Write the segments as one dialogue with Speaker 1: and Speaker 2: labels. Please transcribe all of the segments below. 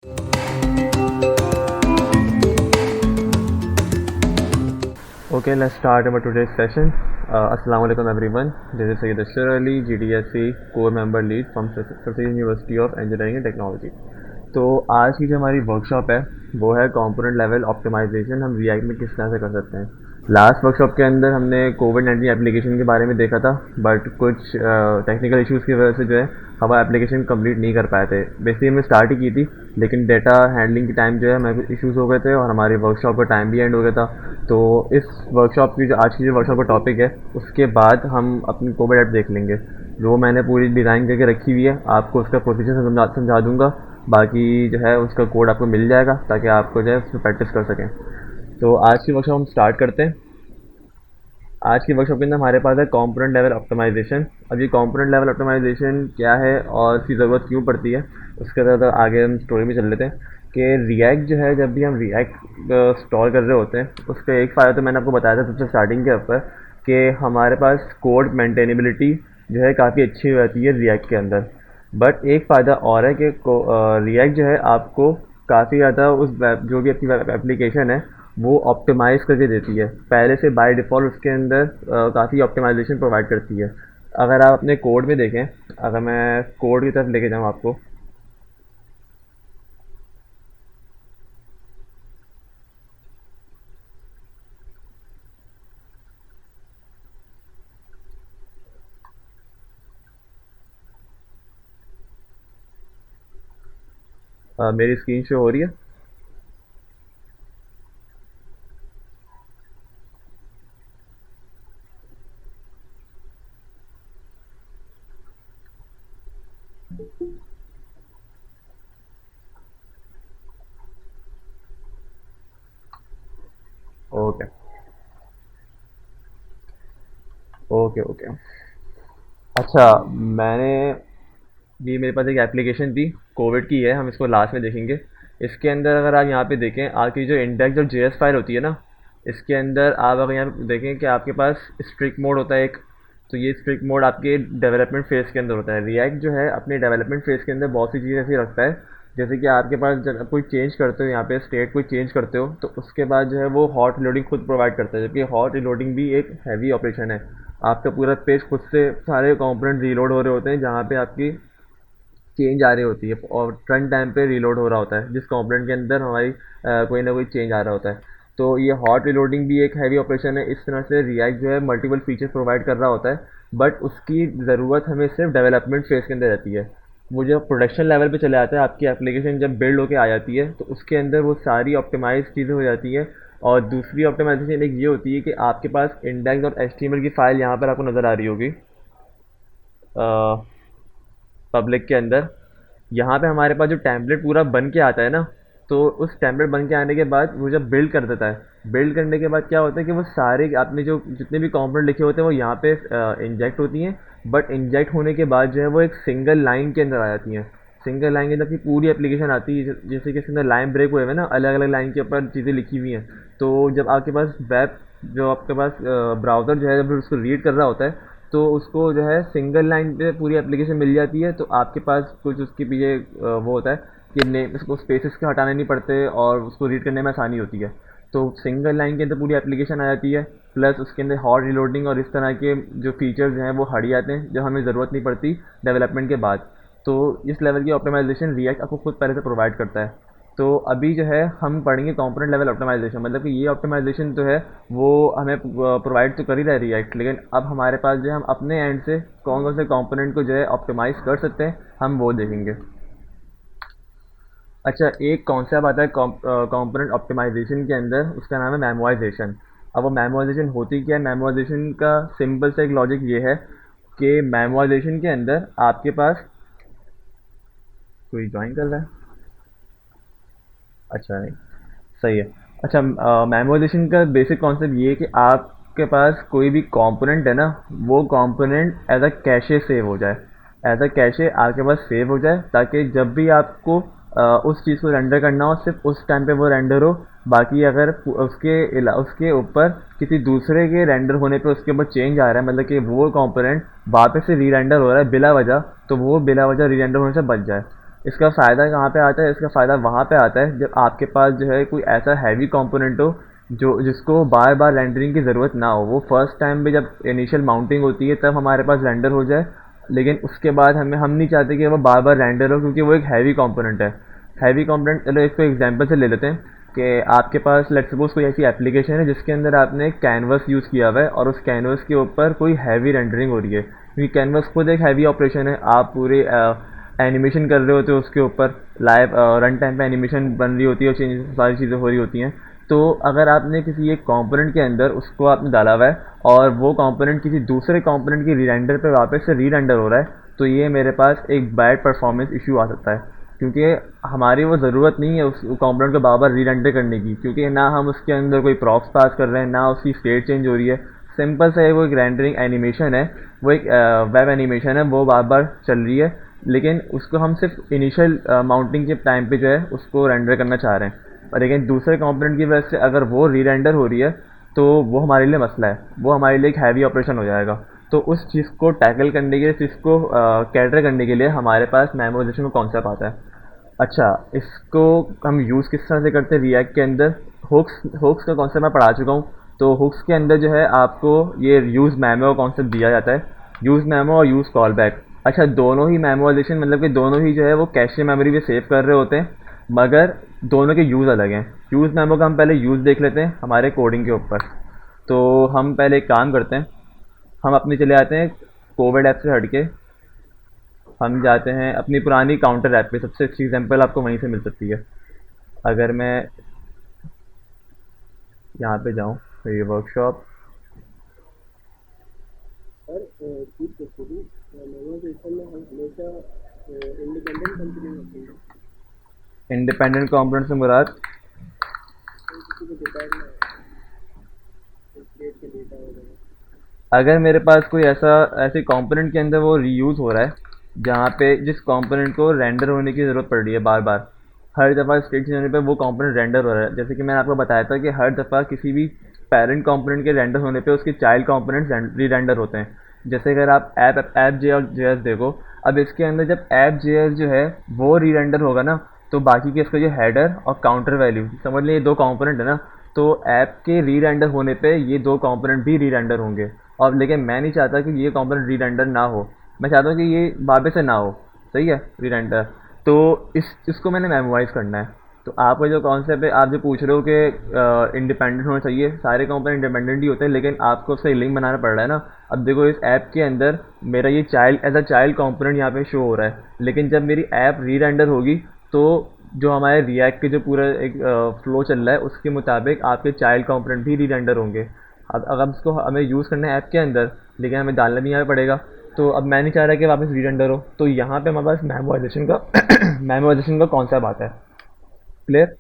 Speaker 1: Okay, let's start our today's session. Assalamu alaikum everyone. This is Sayyid Ashar Ali, GDSC core member lead from Safety University of Engineering and Technology. तो आज की जो हमारी workshop है वो है component level optimisation हम react में किस तरह से कर सकते हैं। लास्ट वर्कशॉप के अंदर हमने कोविड-19 एप्लीकेशन के बारे में देखा था, बट कुछ टेक्निकल इश्यूज़ की वजह से जो है हम एप्लीकेशन कंप्लीट नहीं कर पाए थे। बेसिकली हमने स्टार्ट ही की थी, लेकिन डेटा हैंडलिंग के टाइम जो है हमें कुछ इश्यूज़ हो गए थे और हमारी वर्कशॉप का टाइम भी एंड हो गया था। तो इस वर्कशॉप की जो आज की जो वर्कशॉप का टॉपिक है उसके बाद हम अपनी कोविड ऐप देख लेंगे, जो मैंने पूरी डिज़ाइन करके रखी हुई है। आपको उसका प्रोसीजर समझा दूँगा, बाकी जो है उसका कोड आपको मिल जाएगा ताकि आपको जो है उसमें प्रैक्टिस कर सकें। तो आज की वर्कशॉप हम स्टार्ट करते हैं। आज की वर्कशॉप के अंदर हमारे पास है कंपोनेंट लेवल ऑप्टिमाइजेशन। अब ये कंपोनेंट लेवल ऑप्टिमाइजेशन क्या है और इसकी ज़रूरत क्यों पड़ती है, उसके बाद आगे हम स्टोरी में चल लेते हैं कि रिएक्ट जो है, जब भी हम रिएक्ट इंस्टॉल कर रहे होते हैं उसका एक फ़ायदा तो मैंने आपको बताया था सबसे स्टार्टिंग के ऊपर कि हमारे पास कोड मेंटेनेबिलिटी जो है काफ़ी अच्छी हो जाती है रिएक्ट के अंदर। बट एक फ़ायदा और है कि रिएक्ट जो है आपको काफ़ी ज़्यादा उस जो भी आपकी एप्लीकेशन है वो ऑप्टिमाइज़ करके देती है। पहले से बाय डिफ़ॉल्ट उसके अंदर काफ़ी ऑप्टिमाइजेशन प्रोवाइड करती है। अगर आप अपने कोड में देखें, अगर मैं कोड की तरफ लेके जाऊँ आपको, मेरी स्क्रीन शो हो रही है। Okay okay okay. अच्छा, मैंने ये मेरे पास एक एप्लीकेशन थी, कोविड की है, हम इसको लास्ट में देखेंगे। इसके अंदर अगर आप यहाँ पे देखें, आपकी जो इंडेक्स और जेएस फाइल होती है ना, इसके अंदर आप अगर यहाँ पे देखें कि आपके पास स्ट्रिक्ट मोड होता है एक, तो ये स्ट्रिक्ट मोड आपके डेवलपमेंट फेज़ के अंदर होता है। रिएक्ट जो है अपने डेवलपमेंट फेज़ के अंदर बहुत सी चीज़ें ऐसी रखता है, जैसे कि आपके पास जब आप कोई चेंज करते हो, यहाँ पे स्टेट कोई चेंज करते हो, तो उसके बाद जो है वो हॉट रिलोडिंग खुद प्रोवाइड करता है, जबकि हॉट रिलोडिंग भी एक हैवी ऑपरेशन है। आपका पूरा पेज खुद से सारे कंपोनेंट रीलोड हो रहे होते हैं जहाँ पे आपकी चेंज आ रही होती है और रन टाइम पे रीलोड हो रहा होता है जिस कंपोनेंट के अंदर हमारी कोई ना कोई चेंज आ रहा होता है। तो ये हॉट रीलोडिंग भी एक हैवी ऑपरेशन है। इस तरह से रिएक्ट जो है मल्टीपल फीचर्स प्रोवाइड कर रहा होता है, बट उसकी ज़रूरत हमें सिर्फ डेवलपमेंट फेज़ के अंदर रहती है। वो जब प्रोडक्शन लेवल पे चले आता है, आपकी एप्लीकेशन जब बिल्ड होके आ जाती है, तो उसके अंदर वो सारी ऑप्टिमाइज चीज़ें हो जाती हैं। और दूसरी ऑप्टिमाइजेशन एक ये होती है कि आपके पास इंडेक्स और एचटीएमएल की फ़ाइल यहाँ पर आपको नज़र आ रही होगी पब्लिक के अंदर। यहाँ पे हमारे पास जो टेम्पलेट पूरा बन के आता है ना, तो उस टेम्पलेट बन के आने के बाद वो जब बिल्ड कर देता है, बिल्ड करने के बाद क्या होता है कि वो सारे आपने जो जितने भी कंपोनेंट लिखे होते हैं वो यहाँ पे इंजेक्ट होती हैं। बट इंजेक्ट होने के बाद जो है वो एक सिंगल लाइन के अंदर आ जाती हैं। सिंगल लाइन के अंदर की पूरी एप्लीकेशन आती है, जैसे कि इसके अंदर लाइन ब्रेक हुए हुए ना, अलग अलग लाइन के ऊपर चीज़ें लिखी हुई हैं। तो जब आपके पास वेब, जो आपके पास ब्राउज़र जो है जब उसको रीड कर रहा होता है, तो उसको जो है सिंगल लाइन पे पूरी एप्लीकेशन मिल जाती है। तो आपके पास कुछ उसके पीछे वो होता है कि नेम, उसको स्पेसेस के हटाने नहीं पड़ते और उसको रीड करने में आसानी होती है। तो सिंगल लाइन के अंदर पूरी एप्लीकेशन आ जाती है, प्लस उसके अंदर हॉट रिलोडिंग और इस तरह के जो फीचर्स हैं वो हट जाते हैं जब हमें ज़रूरत नहीं पड़ती डेवलपमेंट के बाद। तो इस लेवल की ऑप्टिमाइजेशन रिएक्ट आपको खुद पहले से प्रोवाइड करता है। तो अभी जो है हम पढ़ेंगे कंपोनेंट लेवल ऑप्टिमाइजेशन, मतलब कि ये ऑप्टिमाइजेशन जो है वो हमें प्रोवाइड तो कर ही रहा है रिएक्ट, लेकिन अब हमारे पास जो है हम अपने एंड से कौन कौन से कंपोनेंट को जो है ऑप्टिमाइज़ कर सकते हैं, हम वो देखेंगे। अच्छा, एक कॉन्सेप्ट आता है कंपोनेंट ऑप्टिमाइजेशन के अंदर, उसका नाम है मेमोराइजेशन। अब वो मेमोराइजेशन होती क्या है? मेमोराइजेशन का सिंपल सा एक लॉजिक ये है कि मेमोराइजेशन के अंदर आपके पास कोई ज्वाइन कर रहा है। अच्छा, नहीं, सही है। अच्छा, मेमोराइजेशन का बेसिक कॉन्सेप्ट ये है कि आपके पास कोई भी कंपोनेंट है ना, वो component as a cache save हो जाए, एज अ कैशे आपके पास सेव हो जाए, ताकि जब भी आपको उस चीज़ को रेंडर करना हो सिर्फ उस टाइम पे वो रेंडर हो। बाकी अगर उसके ऊपर किसी दूसरे के रेंडर होने पे उसके ऊपर चेंज आ रहा है, मतलब कि वो कंपोनेंट वापस से री रेंडर हो रहा है बिला वजह, तो वो बिला वजह री रेंडर होने से बच जाए। इसका फ़ायदा कहाँ पे आता है? इसका फ़ायदा वहाँ पे आता है जब आपके पास जो है कोई ऐसा हैवी कंपोनेंट हो जो जिसको बार बार रेंडरिंग की ज़रूरत ना हो। वो फर्स्ट टाइम पे जब इनिशियल माउंटिंग होती है तब हमारे पास रेंडर हो जाए, लेकिन उसके बाद हम नहीं चाहते कि वो बार बार रेंडर हो, क्योंकि वो एक हैवी कंपोनेंट है। हैवी कंपोनेंट, चलो इसको एग्जांपल से ले लेते हैं कि आपके पास लेट्स सपोज कोई ऐसी एप्लीकेशन है जिसके अंदर आपने एक कैनवस यूज़ किया हुआ है और उस कैनवस के ऊपर कोई हैवी रेंडरिंग हो रही है, क्योंकि कैनवस खुद एक हैवी ऑपरेशन है। आप पूरे एनिमेशन कर रहे होते हो उसके ऊपर, लाइव रन टाइम पे एनिमेशन बन रही होती है और चेंज सारी चीज़ें हो रही होती हैं। तो अगर आपने किसी एक कंपोनेंट के अंदर उसको आपने डाला हुआ है और वो कंपोनेंट किसी दूसरे कंपोनेंट की री रेंडर पर वापस से री रेंडर हो रहा है, तो ये मेरे पास एक बैड परफॉर्मेंस इशू आ सकता है, क्योंकि हमारी वो ज़रूरत नहीं है उस कंपोनेंट को बार बार री रेंडर करने की, क्योंकि ना हम उसके अंदर कोई प्रॉप्स पास कर रहे हैं, ना उसकी स्टेट चेंज हो रही है। सिंपल सा है, वो एक रेंडरिंग एनिमेशन है, वो एक वेब एनिमेशन है, वो बार बार चल रही है, लेकिन उसको हम सिर्फ इनिशियल माउंटिंग के टाइम पे जो है उसको रेंडर करना चाह रहे हैं। और लेकिन दूसरे कंपोनेंट की वजह से अगर वो री रेंडर हो रही है तो वो हमारे लिए मसला है, वो हमारे लिए एक हैवी ऑपरेशन हो जाएगा। तो उस चीज़ को टैकल करने के लिए, चीज़ को कैटर करने के लिए हमारे पास मेमोराइजेशन का कॉन्सेप्ट आता है। अच्छा, इसको हम यूज़ किस तरह से करते हैं रिएक्ट के अंदर? हुक्स हुक्स का कॉन्सेप्ट मैं पढ़ा चुका हूँ। तो हुक्स के अंदर जो है आपको ये यूज़ मेमो का कॉन्सेप्ट दिया जाता है, यूज़ मेमो और यूज़ कॉल बैक। अच्छा, दोनों ही मेमोराइजेशन मतलब कि दोनों ही जो है वो कैशे मेमोरी में सेव कर रहे होते हैं, मगर दोनों के यूज़ अलग हैं। यूज़ मेमो का हम पहले यूज़ देख लेते हैं हमारे कोडिंग के ऊपर। तो हम पहले एक काम करते हैं, हम अपने चले आते हैं कोविड ऐप से हट के, हम जाते हैं अपनी पुरानी काउंटर ऐप पे। सबसे अच्छी एग्जांपल आपको वहीं से मिल सकती है। अगर मैं यहाँ पे जाऊँ, ये वर्कशॉप,
Speaker 2: और चीज पूछती थी, मेमोराइजेशन में हम हमेशा इंडिपेंडेंट कंपनी होती है,
Speaker 1: इंडिपेंडेंट कंपोनेंट से मुराद
Speaker 2: कोई किसी को डिपेंड ना हो स्टेट के डेटा वगैरह।
Speaker 1: अगर मेरे पास कोई ऐसे कंपोनेंट के अंदर वो रीयूज़ हो रहा है जहाँ पे जिस कंपोनेंट को रेंडर होने की ज़रूरत पड़ रही है बार बार, हर दफ़ा स्टेट चेंज होने पे वो कंपोनेंट रेंडर हो रहा है। जैसे कि मैंने आपको बताया था कि हर दफ़ा किसी भी पेरेंट कंपोनेंट के रेंडर होने पे उसके चाइल्ड कंपोनेंट्स री रेंडर होते हैं। जैसे अगर आप ऐप जे एस देखो, अब इसके अंदर जब ऐप जे एस जो है वो री रेंडर होगा ना, तो बाकी के इसका जो हेडर और काउंटर वैल्यू, समझ लीजिए दो कंपोनेंट है ना, तो ऐप के री रेंडर होने पे ये दो कंपोनेंट भी री रेंडर होंगे। और लेकिन मैं नहीं चाहता कि ये कंपोनेंट री रेंडर ना हो, मैं चाहता हूँ कि ये वापस से ना हो। सही है, री रेंडर। तो इसको मैंने मेमोराइज़ करना है। तो आपका जो कॉन्सेप्ट है, आप जो पूछ रहे हो कि इंडिपेंडेंट होना चाहिए, सारे कंपोनेंट इंडिपेंडेंट ही होते हैं, लेकिन आपको उससे लिंक बनाना पड़ रहा है ना। अब देखो इस ऐप के अंदर मेरा ये child as a child component यहाँ पे शो हो रहा है, लेकिन जब मेरी ऐप री रेंडर होगी तो जो हमारे रिएक्ट के जो पूरा एक फ्लो चल रहा है उसके मुताबिक आपके चाइल्ड कंपोनेंट भी री रेंडर होंगे। अब अगर इसको हमें यूज़ करना है ऐप के अंदर, लेकिन हमें डालना भी यहाँ पे पड़ेगा। तो अब मैं नहीं चाह रहा कि वापस री रेंडर हो, तो यहाँ पे हमारे पास मेमोराइजेशन का मेमोराइजेशन का कॉन्सेप्ट आता है। क्लियर?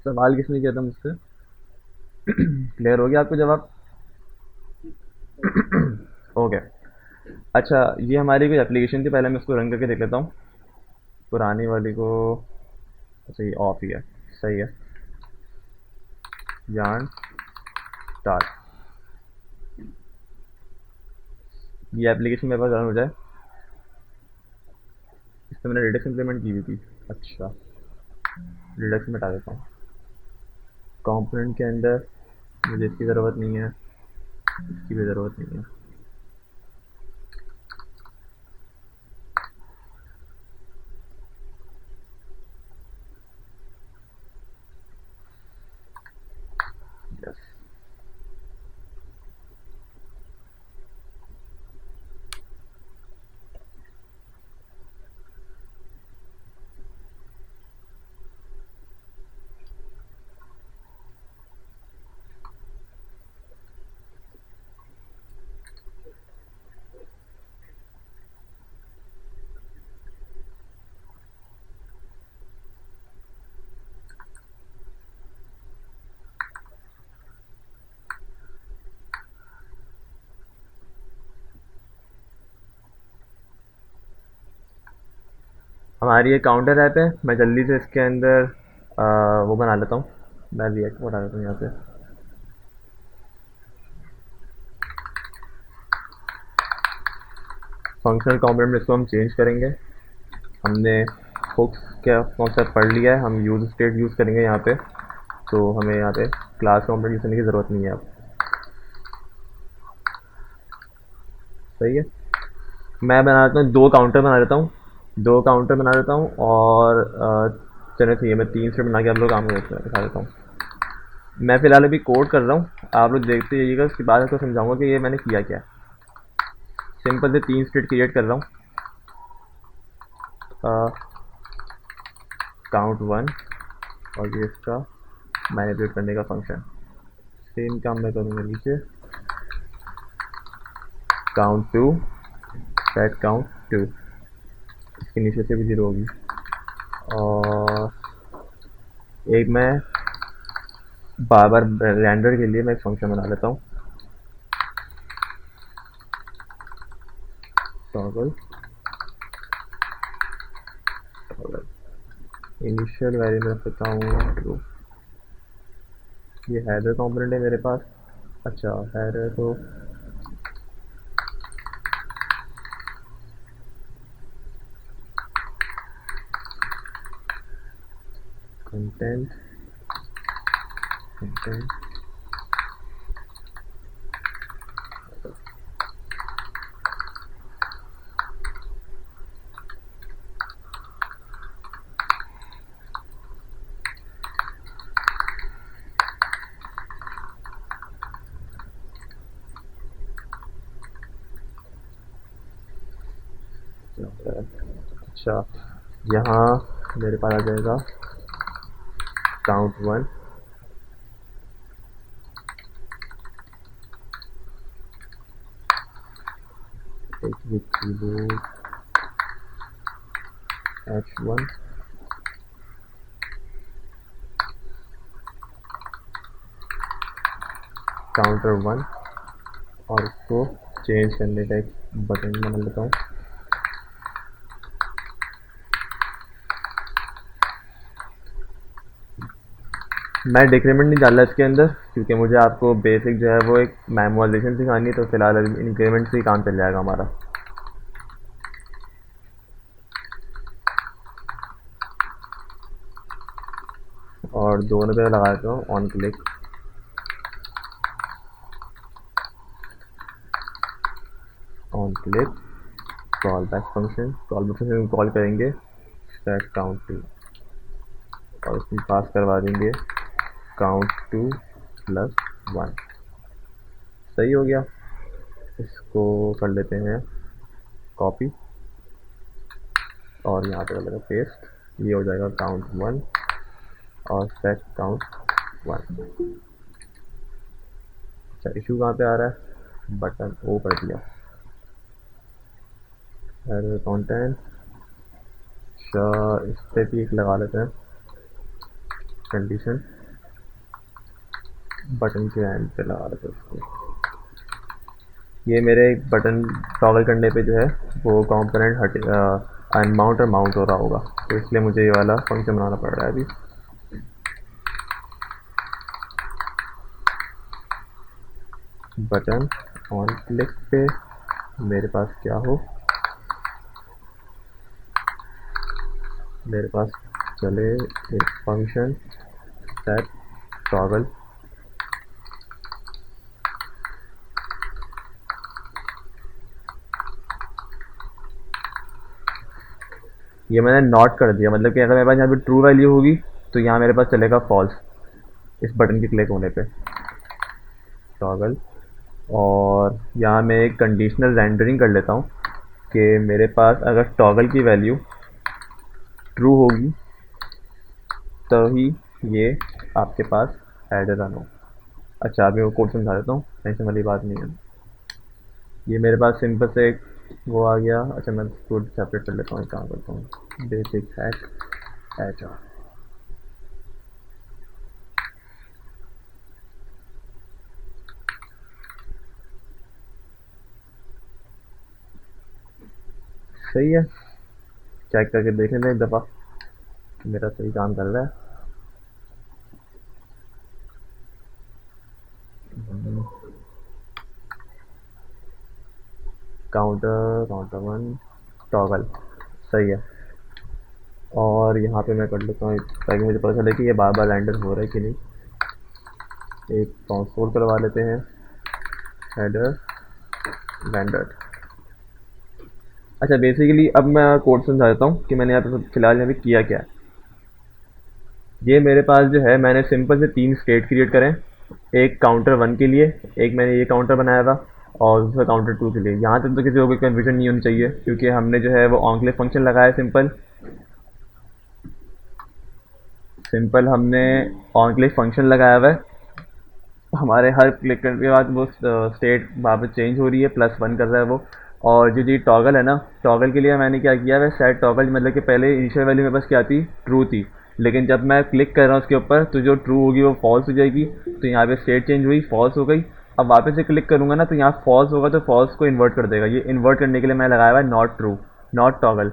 Speaker 1: सवाल किसने किया था मुझसे? क्लियर हो गया आपको जवाब? ओके। अच्छा, ये हमारी कोई एप्लीकेशन थी, पहले मैं इसको रन करके देख लेता हूँ पुरानी वाली को। अच्छा, ये ऑफ ही है। सही है। यार्न स्टार्ट, ये एप्लीकेशन मेरे पास रन हो जाए। इस पर मैंने रिडक्स इम्प्लीमेंट की हुई थी। अच्छा, रिडक्स में हटा देता हूँ। कंपोनेंट के अंदर मुझे इसकी ज़रूरत नहीं है, इसकी भी ज़रूरत नहीं है। यस। हमारी ये काउंटर ऐप है, मैं जल्दी से इसके अंदर वो बना लेता हूँ। मैं रिएक्ट बना लेता हूँ यहाँ से। फंक्शनल कॉम्पोनेंट में इसको हम चेंज करेंगे। हमने हुक्स का कॉन्सेप्ट पढ़ लिया है, हम यूज स्टेट यूज़ करेंगे यहाँ पे, तो हमें यहाँ पे क्लास कॉम्पोनेंट यूज़ करने की ज़रूरत नहीं है अब। सही है, मैं बना देता हूँ 2 काउंटर बना देता हूँ, 2 काउंटर बना देता हूँ और चलिए ठीक है, मैं 3 स्टेट बना के आप लोग काम कर दिखा देता हूँ। मैं फ़िलहाल अभी कोड कर रहा हूँ, आप लोग देखते जाइएगा, उसके बाद आपको समझाऊंगा कि ये मैंने किया क्या है। सिंपल से 3 स्टेट क्रिएट कर रहा हूँ, काउंट 1 और ये इसका मैनिपुलेट करने का फंक्शन। सेम काम मैं करूँगा नीचे, काउंट 2 सेट काउंट 2, इसके नीचे से भी 0 होगी। और एक मैं बार बार रेंडर के लिए मैं एक फंक्शन बना लेता हूँ, टॉगल इनिशियल वैल्यू में रख सकता हूँ ट्रू। ये हेडर कंपोनेंट है मेरे पास। अच्छा, हेडर तो कंटेंट कंटेंट अच्छा, यहाँ मेरे पास आ जाएगा काउंट 1 कीबोर्ड H1 काउंटर 1 और इसको चेंज करने का एक बटन बना लेता हूँ। मैं डिक्रीमेंट नहीं डाला इसके अंदर, क्योंकि मुझे आपको बेसिक जो है वो एक मेमोराइजेशन सिखानी है, तो फिलहाल अभी इंक्रीमेंट से ही काम चल जाएगा हमारा। और दोनों पे लगा देता हूँ on click, on click call back function, call back function call करेंगे सेट काउंट 2 और उसमें पास करवा देंगे काउंट 2 प्लस 1। सही हो गया, इसको कर लेते हैं कॉपी और यहाँ पे कर लेगा पेस्ट, ये हो जाएगा काउंट 1 और सेट काउंट 1। अच्छा, इशू कहाँ पे आ रहा है, बटन ओ कर दिया, एरर कंटेंट। अच्छा, इस पर भी एक लगा लेते हैं कंडीशन, बटन के एंड पे लगा लेते हैं उसको। ये मेरे बटन टॉगल करने पे जो है वो कंपोनेंट हट अनमाउंट और माउंट हो रहा होगा, तो इसलिए मुझे ये वाला फंक्शन बनाना पड़ रहा है अभी। बटन ऑन क्लिक पे मेरे पास क्या हो, मेरे पास चले एक फंक्शन सेट टॉगल, ये मैंने नॉट कर दिया, मतलब कि अगर मेरे पास यहाँ पे ट्रू वैल्यू होगी तो यहाँ मेरे पास चलेगा फॉल्स इस बटन के क्लिक होने पे, टॉगल। और यहाँ मैं एक कंडीशनल रेंडरिंग कर लेता हूँ कि मेरे पास अगर टॉगल की वैल्यू ट्रू होगी तभी ये आपके पास एडर रन हो। अच्छा, अभी वो कोड समझा देता हूँ, टेंशन वाली बात नहीं है। ये मेरे पास सिंपल से एक वो आ गया। अच्छा, मैं कोड सेपरेट कर लेता हूँ, काम करता हूँ बेसिक हैक एचआर। सही है, चेक करके देख लेते हैं एक दफ़ा मेरा सही काम कर रहा है। काउंट काउंटर वन टॉगल, सही है। और यहाँ पे मैं कर लेता हूँ ताकि मुझे पता चले कि ये बार बार रेंडर हो रहा है कि नहीं। एक कंसोल करवा लेते हैं, हेडर रेंडर। अच्छा, बेसिकली अब मैं कोड समझा देता हूँ कि मैंने यहाँ पे फिलहाल यहाँ पे किया क्या है। ये मेरे पास जो है, मैंने सिंपल से 3 स्टेट क्रिएट करें। एक काउंटर 1 के लिए, एक मैंने ये काउंटर बनाया था, और दूसरा काउंटर 2 के लिए। यहाँ तक तो किसी को कोई कन्फ्यूजन नहीं होनी चाहिए, क्योंकि हमने जो है वो ऑनक्लेव फंक्शन लगाया है। सिंपल हमने ऑनक्लेव फंक्शन लगाया हुआ है। हमारे हर क्लिक करने के बाद वो स्टेट वापस चेंज हो रही है, +1 कर रहा है वो। और जो जी टॉगल है ना, टॉगल के लिए मैंने क्या किया है, सेट टॉगल, मतलब कि पहले इनिशियल वैल्यू मेरे पास क्या थी, ट्रू थी। लेकिन जब मैं क्लिक कर रहा हूँ उसके ऊपर, तो जो ट्रू होगी वो फॉल्स हो जाएगी। तो यहाँ पे स्टेट चेंज हुई, फॉल्स हो गई। अब वापस से क्लिक करूँगा ना, तो यहाँ फॉल्स होगा, तो फॉल्स को इन्वर्ट कर देगा। ये इन्वर्ट करने के लिए मैं लगाया हुआ है नॉट ट्रू, नॉट टॉगल।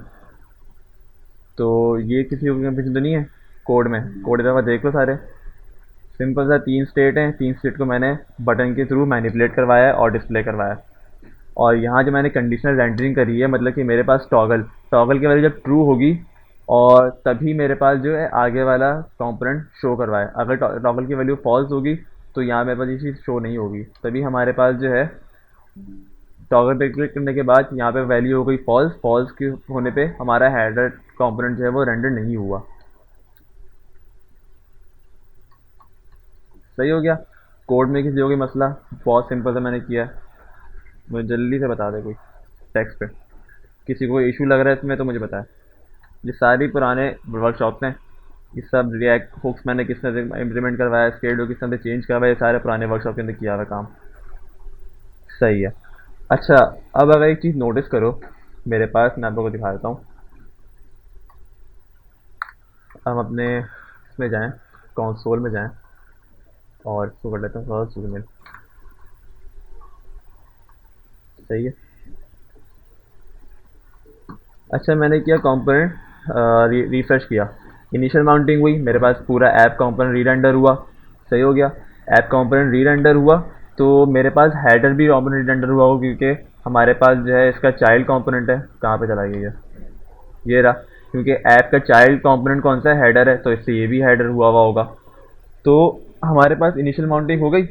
Speaker 1: तो ये किसी को कंफ्यूजन तो नहीं है कोड में? कोड एक दफ़ा देख लो सारे। सिंपल सा 3 स्टेट हैं, 3 स्टेट को मैंने बटन के थ्रू मैनिपुलेट करवाया है और डिस्प्ले करवाया है। और यहाँ जो मैंने कंडीशनल रेंडरिंग करी है, मतलब कि मेरे पास टॉगल टॉगल की वैल्यू जब ट्रू होगी, और तभी मेरे पास जो है आगे वाला कंपोनेंट शो करवाए। अगर टॉगल की वैल्यू फॉल्स होगी, तो यहाँ मेरे पास ये चीज़ शो नहीं होगी। तभी हमारे पास जो है टॉगल पे क्लिक करने के बाद यहाँ पे वैल्यू हो गई फॉल्स। फॉल्स के होने पे हमारा हेडर कंपोनेंट जो है वो रेंडर नहीं हुआ। सही हो गया। कोड में किसी हो गई मसला? बहुत सिंपल सा मैंने किया है। मुझे जल्दी से बता दे कोई टेक्स्ट पे, किसी को इशू लग रहा है इसमें तो मुझे बताए। ये सारी पुराने वर्कशॉप हैं, ये सब रिएक्ट हुक्स मैंने किस तरह से इम्प्लीमेंट करवाया, स्केडो किस तरह से चेंज करवाया, ये सारे पुराने वर्कशॉप के अंदर किया हुआ काम। सही है। अच्छा, अब अगर एक चीज़ नोटिस करो मेरे पास, मैं आप लोगों को दिखा देता हूँ। हम अपने इसमें जाएं, कंसोल में जाएं, और इसको कर लेते हैं थोड़ा जूम इन। सही है। अच्छा, मैंने किया कंपोनेंट रिफ्रेश किया, इनिशियल माउंटिंग हुई, मेरे पास पूरा ऐप कंपोनेंट री रेंडर हुआ। सही हो गया। ऐप कंपोनेंट री रेंडर हुआ, तो मेरे पास हेडर भी कंपोनेंट री रेंडर हुआ हो, क्योंकि हमारे पास जो है इसका चाइल्ड कंपोनेंट है। कहाँ पे चला गया ये रहा। क्योंकि ऐप का चाइल्ड कंपोनेंट कौन सा है, हेडर है, तो इससे ये भी हेडर हुआ होगा। तो हमारे पास इनिशियल माउंटिंग हो गई,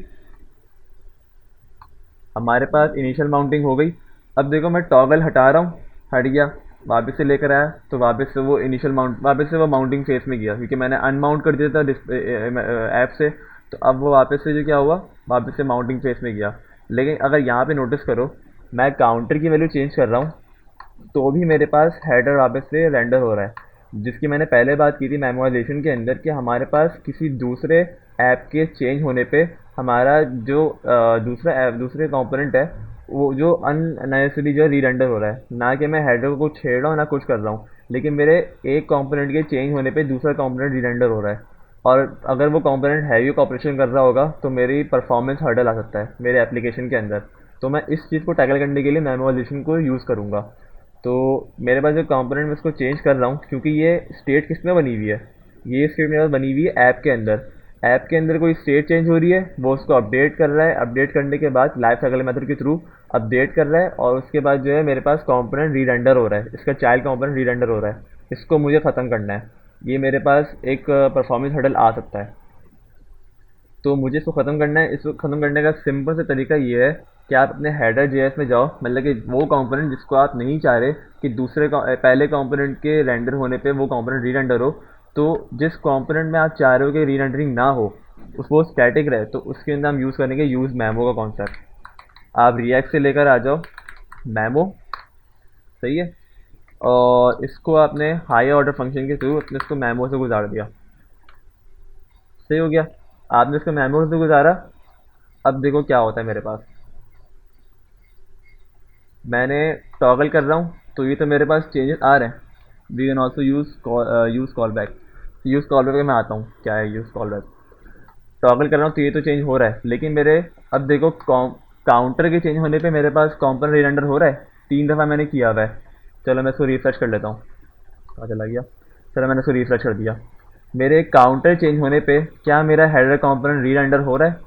Speaker 1: हमारे पास इनिशियल माउंटिंग हो गई। अब देखो, मैं टॉगल हटा रहा हूँ, हट गया, वापस से लेकर आया, तो वापस से वो इनिशियल माउंट, वापस से वो माउंटिंग फेस में गया, क्योंकि मैंने अनमाउंट कर दिया था ऐप से। तो अब वो वापस से जो क्या हुआ, वापस से माउंटिंग फेस में गया। लेकिन अगर यहाँ पे नोटिस करो, मैं काउंटर की वैल्यू चेंज कर रहा हूँ, तो भी मेरे पास हेडर वापस से रेंडर हो रहा है। जिसकी मैंने पहले बात की थी मेमोराइजेशन के अंदर, कि हमारे पास किसी दूसरे ऐप के चेंज होने पे हमारा जो दूसरा ऐप, दूसरे कंपोनेंट है, वो जो अननेसेसरी जो री रेंडर हो रहा है। ना कि मैं हेडर को कुछ छेड़ रहा हूँ, ना कुछ कर रहा हूँ, लेकिन मेरे एक कंपोनेंट के चेंज होने पे दूसरा कंपोनेंट री रेंडर हो रहा है। और अगर वो कंपोनेंट हैवी ऑपरेशन कर रहा होगा, तो मेरी परफॉर्मेंस हर्डल आ सकता है मेरे एप्लीकेशन के अंदर। तो मैं इस चीज़ को टैकल करने के लिए मेमोराइजेशन को यूज़ करूँगा। तो मेरे पास जो कंपोनेंट मैं इसको चेंज कर रहा हूँ, क्योंकि ये स्टेट किस में बनी हुई है, ये स्टेट मेरे पास बनी हुई है ऐप के अंदर। ऐप के अंदर कोई स्टेट चेंज हो रही है, वो उसको अपडेट कर रहा है। अपडेट करने के बाद लाइफ साइकिल मेथड के थ्रू अपडेट कर रहा है, और उसके बाद जो है मेरे पास कंपोनेंट री रेंडर हो रहा है, इसका चाइल्ड कंपोनेंट री रेंडर हो रहा है। इसको मुझे ख़त्म करना है। ये मेरे पास एक परफॉर्मेंस हर्डल आ सकता है, तो मुझे इसको ख़त्म करना है। इसको ख़त्म करने का सिंपल से तरीका ये है कि आप अपने हेडर जेएस में जाओ, मतलब कि वो कंपोनेंट जिसको आप नहीं चाह रहे कि पहले कंपोनेंट के रेंडर होने पे वो कंपोनेंट री रेंडर हो, तो जिस कंपोनेंट में आप चाह रहे हो कि री रेंडरिंग ना हो, वो स्टैटिक रहे, तो उसके अंदर हम यूज़ करेंगे यूज़ मेमो का कॉन्सेप्ट। आप रिएक्ट से लेकर आ जाओ मेमो। सही है। और इसको आपने हाई ऑर्डर फंक्शन के थ्रू अपने इसको मेमो से गुजार दिया। सही हो गया। आपने इसको मेमो से गुजारा। अब देखो क्या होता है मेरे पास, मैंने टॉगल कर रहा हूँ, तो ये तो मेरे पास चेंजेस आ रहे हैं। We can also use call back. Use call back में आता हूँ, क्या है यूज़ कॉल बैक। टॉगल कर रहा हूँ, तो ये तो चेंज हो रहा है, लेकिन मेरे, अब देखो, काउंटर के चेंज होने पे मेरे पास कंपोनेंट री रेंडर हो रहा है। 3 दफ़ा मैंने किया हुआ है। चलो मैं इसको रिफ्रेश कर लेता हूँ। कहाँ चला गया? चलो मैंने इसको रिफ्रेश कर दिया। मेरे काउंटर चेंज होने पे क्या मेरा हेडर कंपोनेंट री रेंडर हो रहा है?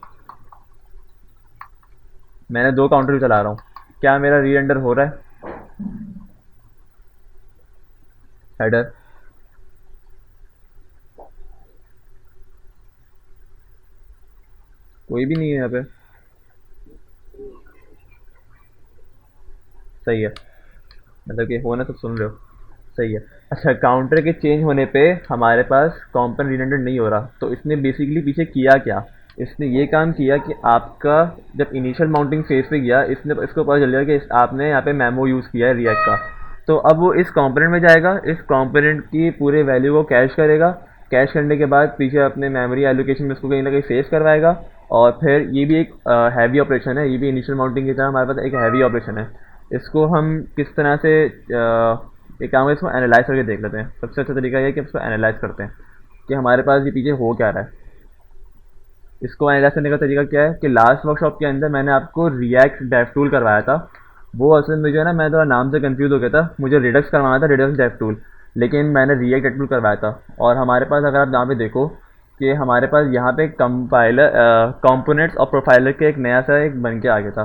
Speaker 1: मैंने 2 काउंटर भी चला रहा हूँ, क्या मेरा री रेंडर हो रहा है? हेडर, कोई भी नहीं है यहाँ पे। सही है, मतलब कि हो ना, सब सुन रहे हो। सही है। अच्छा, काउंटर के चेंज होने पे हमारे पास कंपोनेंट रिडंडेंट नहीं हो रहा, तो इसने बेसिकली पीछे किया क्या? इसने ये काम किया कि आपका जब इनिशियल माउंटिंग फेज पे गया, इसने इसको पता चल गया कि आपने यहाँ पे मेमो यूज़ किया है रिएक्ट का। तो अब वो इस कंपोनेंट में जाएगा, इस कंपोनेंट की पूरे वैल्यू को कैश करेगा। कैश करने के बाद पीछे अपने मेमोरी एलोकेशन में इसको कहीं ना कहीं सेव करवाएगा। और फिर ये भी एक हैवी ऑपरेशन है, ये भी इनिशियल माउंटिंग की तरह हमारे पास एक हैवी ऑपरेशन है। इसको हम किस तरह से एक काम है, इसको एनालाइज करके देख लेते हैं। सबसे अच्छा तरीका ये है कि इसको एनालाइज करते हैं कि हमारे पास ये पीछे हो क्या रहा है। इसको एनालाइज करने का तरीका क्या है कि लास्ट वर्कशॉप के अंदर मैंने आपको रिएक्ट डेव टूल करवाया था। वो असल में जो है ना, मैं थोड़ा नाम से कंफ्यूज हो गया था, मुझे रिडक्स करवाना था, रिडक्स डेव टूल, लेकिन मैंने रिएक्ट डेव टूल करवाया था। और हमारे पास अगर आप यहाँ पे देखो कि हमारे पास यहाँ पे कंपाइलर कंपोनेंट्स और प्रोफाइलर के एक नया सा एक बन के आ गया था।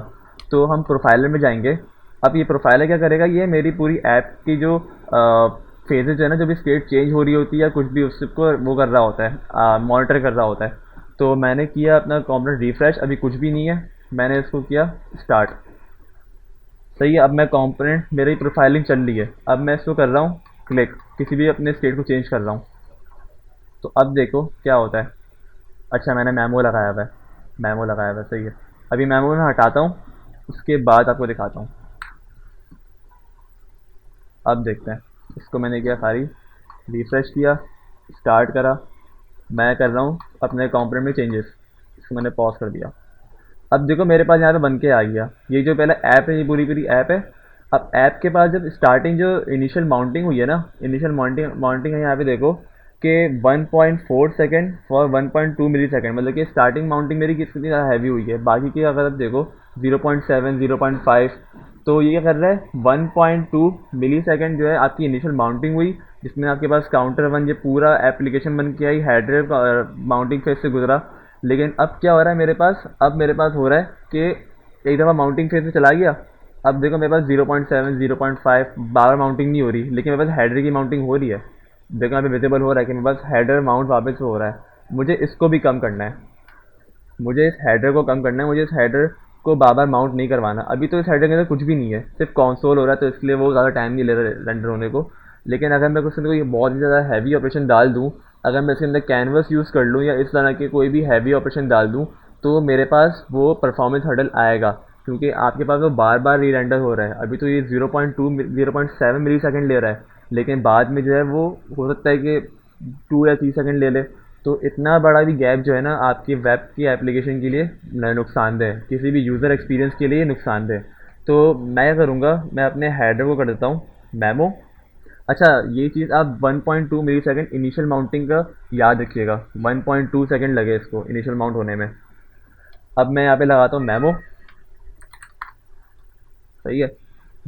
Speaker 1: तो हम प्रोफाइलर में जाएंगे। अब ये प्रोफाइलर क्या करेगा, ये मेरी पूरी ऐप की जो फेजेज है ना, जो भी स्टेट चेंज हो रही होती है या कुछ भी, उसको वो कर रहा होता है, मॉनिटर कर रहा होता है। तो मैंने किया अपना कंपोनेंट रिफ्रेश, अभी कुछ भी नहीं है। मैंने इसको किया स्टार्ट। सही है, अब मैं कंपोनेंट, मेरी प्रोफाइलिंग चल रही है। अब मैं इसको कर रहा हूँ क्लिक, किसी भी अपने स्टेट को चेंज कर रहा हूँ। तो अब देखो क्या होता है। अच्छा, मैंने मेमो लगाया हुआ है, मेमो लगाया हुआ है, सही है। अभी मेमो में हटाता हूँ, उसके बाद आपको दिखाता हूँ। अब देखते हैं। इसको मैंने किया खाली, रिफ्रेश किया, स्टार्ट करा। मैं कर रहा हूँ अपने कंपोनेंट में चेंजेस। इसको मैंने पॉज कर दिया। अब देखो मेरे पास यहाँ पे बन के आ गया। ये जो पहले ऐप है, ये पूरी पूरी ऐप है। अब ऐप के पास जब स्टार्टिंग जो इनिशियल माउंटिंग हुई है ना, इनिशियल माउंटिंग माउंटिंग है यहाँ पे देखो कि 1.4 सेकेंड फॉर 1.2 मिली सेकेंड, मतलब कि स्टार्टिंग माउंटिंग मेरी कितनी ज़्यादा हैवी हुई है। बाकी की अगर आप देखो 0.7, 0.5, तो ये क्या कर रहा है, 1.2 मिली सेकेंड जो है आपकी इनिशियल माउंटिंग हुई, जिसमें आपके पास काउंटर वन ये पूरा एप्लीकेशन बन के आई, हेडर माउंटिंग फेज से गुजरा। लेकिन अब क्या हो रहा है मेरे पास, अब मेरे पास हो रहा है कि एक दफ़ा माउंटिंग फेज में चला गया। अब देखो मेरे पास 0.7, 0.5 बार माउंटिंग नहीं हो रही, लेकिन मेरे पास हेडर की माउंटिंग हो रही है। देखो यहाँ पे विजिबल हो रहा है कि मेरे पास हेडर माउंट वापस हो रहा है। मुझे इसको भी कम करना है, मुझे इस हेडर को कम करना है, मुझे इस हेडर को बार बार माउंट नहीं करवाना। अभी तो इस हेडर के अंदर कुछ भी नहीं है, सिर्फ कंसोल हो रहा है, तो इसलिए वो ज़्यादा टाइम नहीं ले रहा रेंडर होने को। लेकिन अगर मैं उसके अंदर कोई बहुत ही ज़्यादा हैवी ऑपरेशन डाल दूँ, अगर मैं इसके अंदर कैनवस यूज़ कर लूँ या इस तरह के कोई भी हैवी ऑपरेशन डाल दूँ, तो मेरे पास वो परफॉर्मेंस हर्डल आएगा, क्योंकि आपके पास वो बार बार री रेंडर हो रहा है। अभी तो ये 0.2 0.7 मिली सेकेंड ले रहा है, लेकिन बाद में जो है वो हो सकता है कि 2 या 3 सेकेंड ले ले। तो इतना बड़ा भी गैप जो है ना आपकी वेब की एप्लीकेशन के लिए नुकसानदेह है, किसी भी यूज़र एक्सपीरियंस के लिए नुकसानदेह है। तो मैं क्या करूँगा, मैं अपने हेडर को कर देता हूँ मेमो। अच्छा, ये चीज़ आप 1.2 मिली सेकेंड इनिशियल माउंटिंग का याद रखिएगा, 1.2 सेकेंड लगे इसको इनिशियल माउंट होने में। अब मैं यहाँ पे लगाता हूँ मेमो। सही है।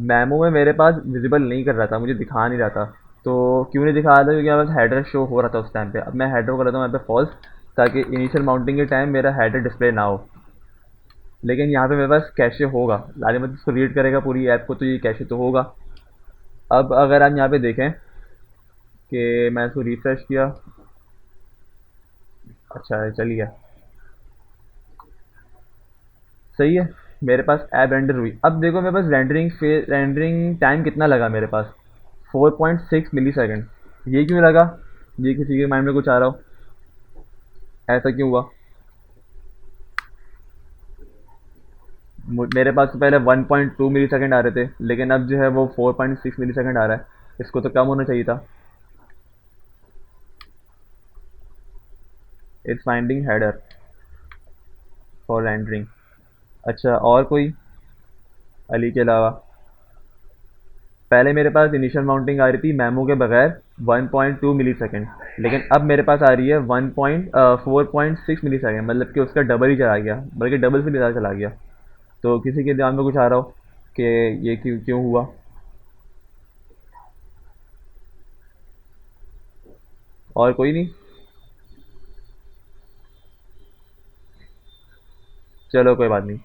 Speaker 1: मेमो में मेरे पास विजिबल नहीं कर रहा था, मुझे दिखा नहीं रहा था। तो क्यों नहीं दिखा रहा था, क्योंकि मेरे पास हेडर शो हो रहा था उस टाइम पे। अब मैं हेडर को कर देता हूँ यहाँ पे फॉल्स, ताकि इनिशियल माउंटिंग के टाइम मेरा हेडर डिस्प्ले ना हो। लेकिन यहाँ पे मेरे पास कैशे होगा, लाजमत मतलब इसको रीड करेगा पूरी ऐप को, तो ये कैशे तो होगा। अब अगर आप यहाँ पे देखें कि मैं इसको रिफ्रेश किया, अच्छा चल गया, सही है। मेरे पास ऐप रेंडर हुई। अब देखो मेरे पास रेंडरिंग टाइम कितना लगा मेरे पास, 4.6 मिली सेकेंड। ये क्यों लगा, ये किसी के माइंड में कुछ आ रहा हो, ऐसा क्यों हुआ? मेरे पास तो पहले 1.2 मिली सेकेंड आ रहे थे, लेकिन अब जो है वो 4.6 मिली सेकेंड आ रहा है। इसको तो कम होना चाहिए था। It's finding header for rendering. अच्छा, और कोई अली के अलावा? पहले मेरे पास इनिशियल माउंटिंग आ रही थी मेमो के बगैर 1.2 मिली सेकेंड, लेकिन अब मेरे पास आ रही है 4.6 मिली सेकेंड, मतलब कि उसका डबल ही चला गया, बल्कि डबल से भी ज़्यादा चला गया। तो किसी के ध्यान में कुछ आ रहा हो कि ये क्यों क्यों हुआ? और कोई नहीं? चलो कोई बात नहीं।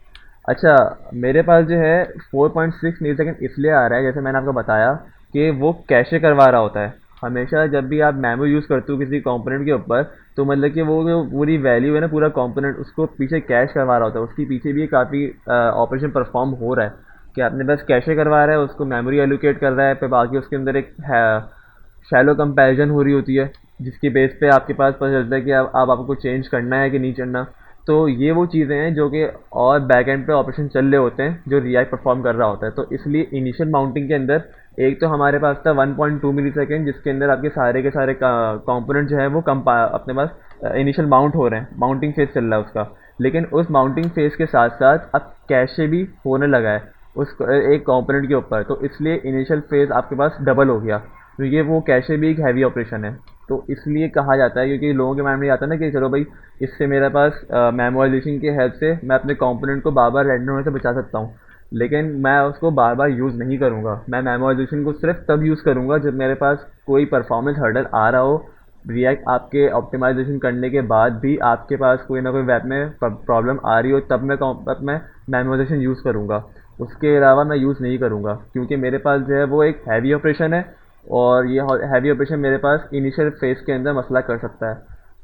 Speaker 1: अच्छा, मेरे पास जो है 4.6 मिली सेकेंड इसलिए आ रहा है, जैसे मैंने आपको बताया कि वो कैशे करवा रहा होता है। हमेशा जब भी आप मेमो यूज़ करते हो किसी कंपोनेंट के ऊपर, तो मतलब कि वो जो पूरी वैल्यू है ना, पूरा कंपोनेंट उसको पीछे कैश करवा रहा होता है। उसके पीछे भी काफ़ी ऑपरेशन परफॉर्म हो रहा है कि आपने बस कैशे करवा रहा है, उसको मेमोरी एलोकेट कर रहा है, फिर बाकी उसके अंदर एक शैलो कंपैरिजन हो रही होती है, जिसकी बेस पे आपके पास पता चलता है कि अब आपको चेंज करना है कि नहीं करना। तो ये वो चीज़ें हैं जो कि और बैक एंड पे ऑपरेशन चल रहे होते हैं जो रिएक्ट परफॉर्म कर रहा होता है। तो इसलिए इनिशियल माउंटिंग के अंदर एक तो हमारे पास था 1.2 मिली सेकेंड, जिसके अंदर आपके सारे के सारे कंपोनेंट जो है वो अपने पास इनिशियल माउंट हो रहे हैं, माउंटिंग फेज चल रहा है उसका। लेकिन उस माउंटिंग फेज के साथ साथ अब कैशे भी होने लगा है उस एक कंपोनेंट के ऊपर, तो इसलिए इनिशियल फेज आपके पास डबल हो गया, क्योंकि वो कैशे भी एक हैवी ऑपरेशन है। तो इसलिए कहा जाता है, क्योंकि लोगों के माइंड में ये आता है ना कि चलो भाई, इससे मेरे पास मेमोराइजेशन की हेल्प से मैं अपने कंपोनेंट को बार बार रेंडर होने से बचा सकता हूँ। लेकिन मैं उसको बार बार यूज़ नहीं करूँगा, मैं मेमोराइजेशन को सिर्फ तब यूज़ करूँगा जब मेरे पास कोई परफॉर्मेंस हर्डल आ रहा हो। रिएक्ट आपके ऑप्टिमाइजेशन करने के बाद भी आपके पास कोई ना कोई वेब में प्रॉब्लम आ रही हो, तब मैं मेमोराइजेशन यूज़ करूँगा। उसके अलावा मैं यूज़ नहीं करूँगा, क्योंकि मेरे पास जो है वो एक हैवी ऑपरेशन है, और ये हैवी ऑपरेशन मेरे पास इनिशियल फेज के अंदर मसला कर सकता है।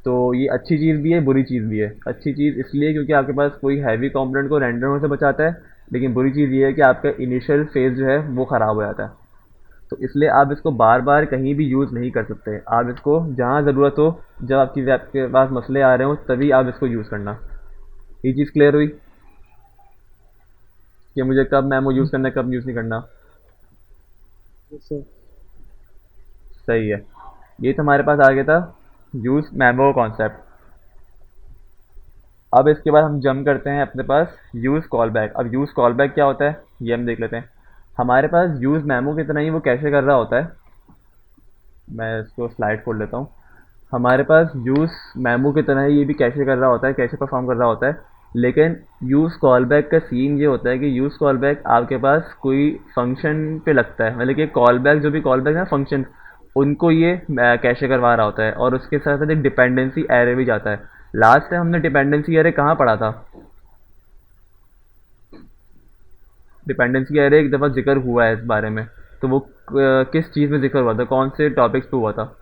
Speaker 1: तो ये अच्छी चीज़ भी है, बुरी चीज़ भी है। अच्छी चीज़ इसलिए क्योंकि आपके पास कोई हैवी कंपोनेंट को रेंडर होने से बचाता है, लेकिन बुरी चीज़ ये है कि आपका इनिशियल फेज जो है वो ख़राब हो जाता है। तो इसलिए आप इसको बार बार कहीं भी यूज़ नहीं कर सकते। आप इसको जहाँ ज़रूरत हो, जब आपके पास मसले आ रहे हो, तभी आप इसको यूज़ करना। ये चीज़ क्लियर हुई कि मुझे कब मेमो यूज़ करना है, कब यूज़ नहीं करना।
Speaker 2: जैसे
Speaker 1: सही है। ये तो हमारे पास आ गया था यूज़ मेमो कॉन्सेप्ट। अब इसके बाद हम जंप करते हैं अपने पास यूज़ कॉल बैक। अब यूज़ कॉल बैक क्या होता है ये हम देख लेते हैं। हमारे पास यूज़ मेमो की तरह ही वो कैसे कर रहा होता है। मैं इसको स्लाइड खोल लेता हूँ। हमारे पास यूज़ मेमो की तरह ही ये भी कैसे कर रहा होता है, कैसे परफॉर्म कर रहा होता है। लेकिन यूज़ कॉल बैक का सीन ये होता है कि यूज़ कॉल बैक आपके पास कोई फंक्शन पे लगता है, मतलब कि कॉल बैक जो भी कॉल बैक है फंक्शन, उनको ये कैशे करवा रहा होता है, और उसके साथ साथ एक डिपेंडेंसी एरे भी जाता है। लास्ट टाइम हमने डिपेंडेंसी एरे कहाँ पढ़ा था? डिपेंडेंसी एरे एक दफ़ा जिक्र हुआ है इस बारे में। तो वो किस चीज़ में जिक्र हुआ था, कौन से टॉपिक्स पे हुआ था?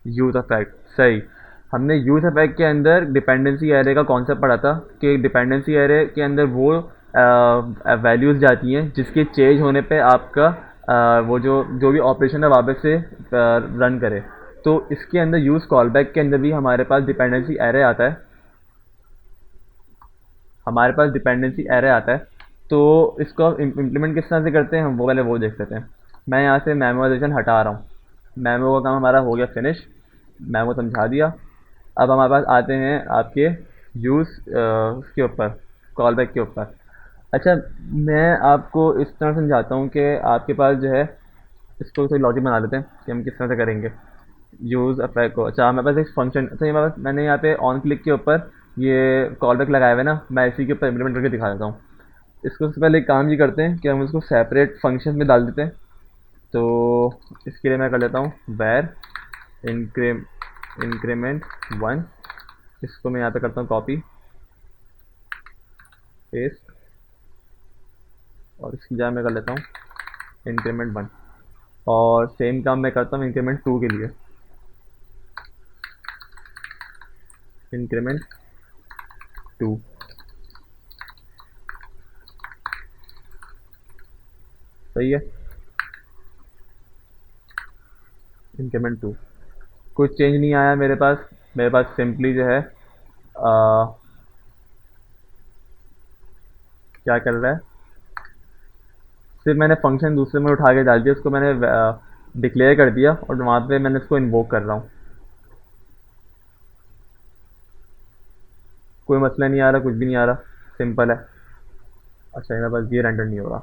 Speaker 1: यूज इफेक्ट, सही। हमने यूज इफेक्ट के अंदर डिपेंडेंसी एरे का कॉन्सेप्ट पढ़ा था कि डिपेंडेंसी एरे के अंदर वो वैल्यूज़ जाती हैं जिसके चेंज होने पे आपका वो जो जो भी ऑपरेशन है वापस से रन करे। तो इसके अंदर यूज़ कॉलबैक के अंदर भी हमारे पास डिपेंडेंसी एरे आता है। हमारे पास डिपेंडेंसी एरे आता है। तो इसको हम इम्प्लीमेंट किस तरह से करते हैं, हम वो पहले वो देख लेते हैं। मैं यहाँ से मेमोराइजेशन हटा रहा हूँ। मेमो का काम हमारा हो गया फिनिश। मेमो समझा दिया। अब हमारे पास आते हैं आपके यूज़ उसके ऊपर, कॉल बैक के ऊपर। अच्छा, मैं आपको इस तरह समझाता हूँ कि आपके पास जो है, इसको थोड़ी लॉजिक बना लेते हैं कि हम किस तरह से करेंगे यूज़ अफेक्ट को। अच्छा, हमारे पास एक फंक्शन, अच्छा ये मैंने यहाँ पे ऑन क्लिक के ऊपर ये कॉल बैक लगाए हुए ना, मैं इसी के ऊपर इम्प्लीमेंट करके दिखा देता हूँ। इसको सबसे पहले एक काम ये करते हैं कि हम इसको सेपरेट फंक्शन में डाल देते हैं। तो इसके लिए मैं कर लेता हूँ वैर इंक्रीमेंट 1। इसको मैं यहाँ पे करता हूँ कॉपी पेस्ट, और इसकी जगह मैं कर लेता हूँ इंक्रीमेंट 1। और सेम काम मैं करता हूँ इंक्रीमेंट 2 के लिए, इंक्रीमेंट 2। सही है, इंक्रीमेंट 2। कुछ चेंज नहीं आया मेरे पास। मेरे पास सिंपली जो है क्या कर रहा है, सिर्फ मैंने फंक्शन दूसरे में उठा के डाल दिया, उसको मैंने डिक्लेयर कर दिया, और वहाँ पे मैंने उसको इन्वोक कर रहा हूँ। कोई मसला नहीं आ रहा, कुछ भी नहीं आ रहा, सिंपल है। अच्छा, मेरे पास ये रेंडर नहीं हो रहा,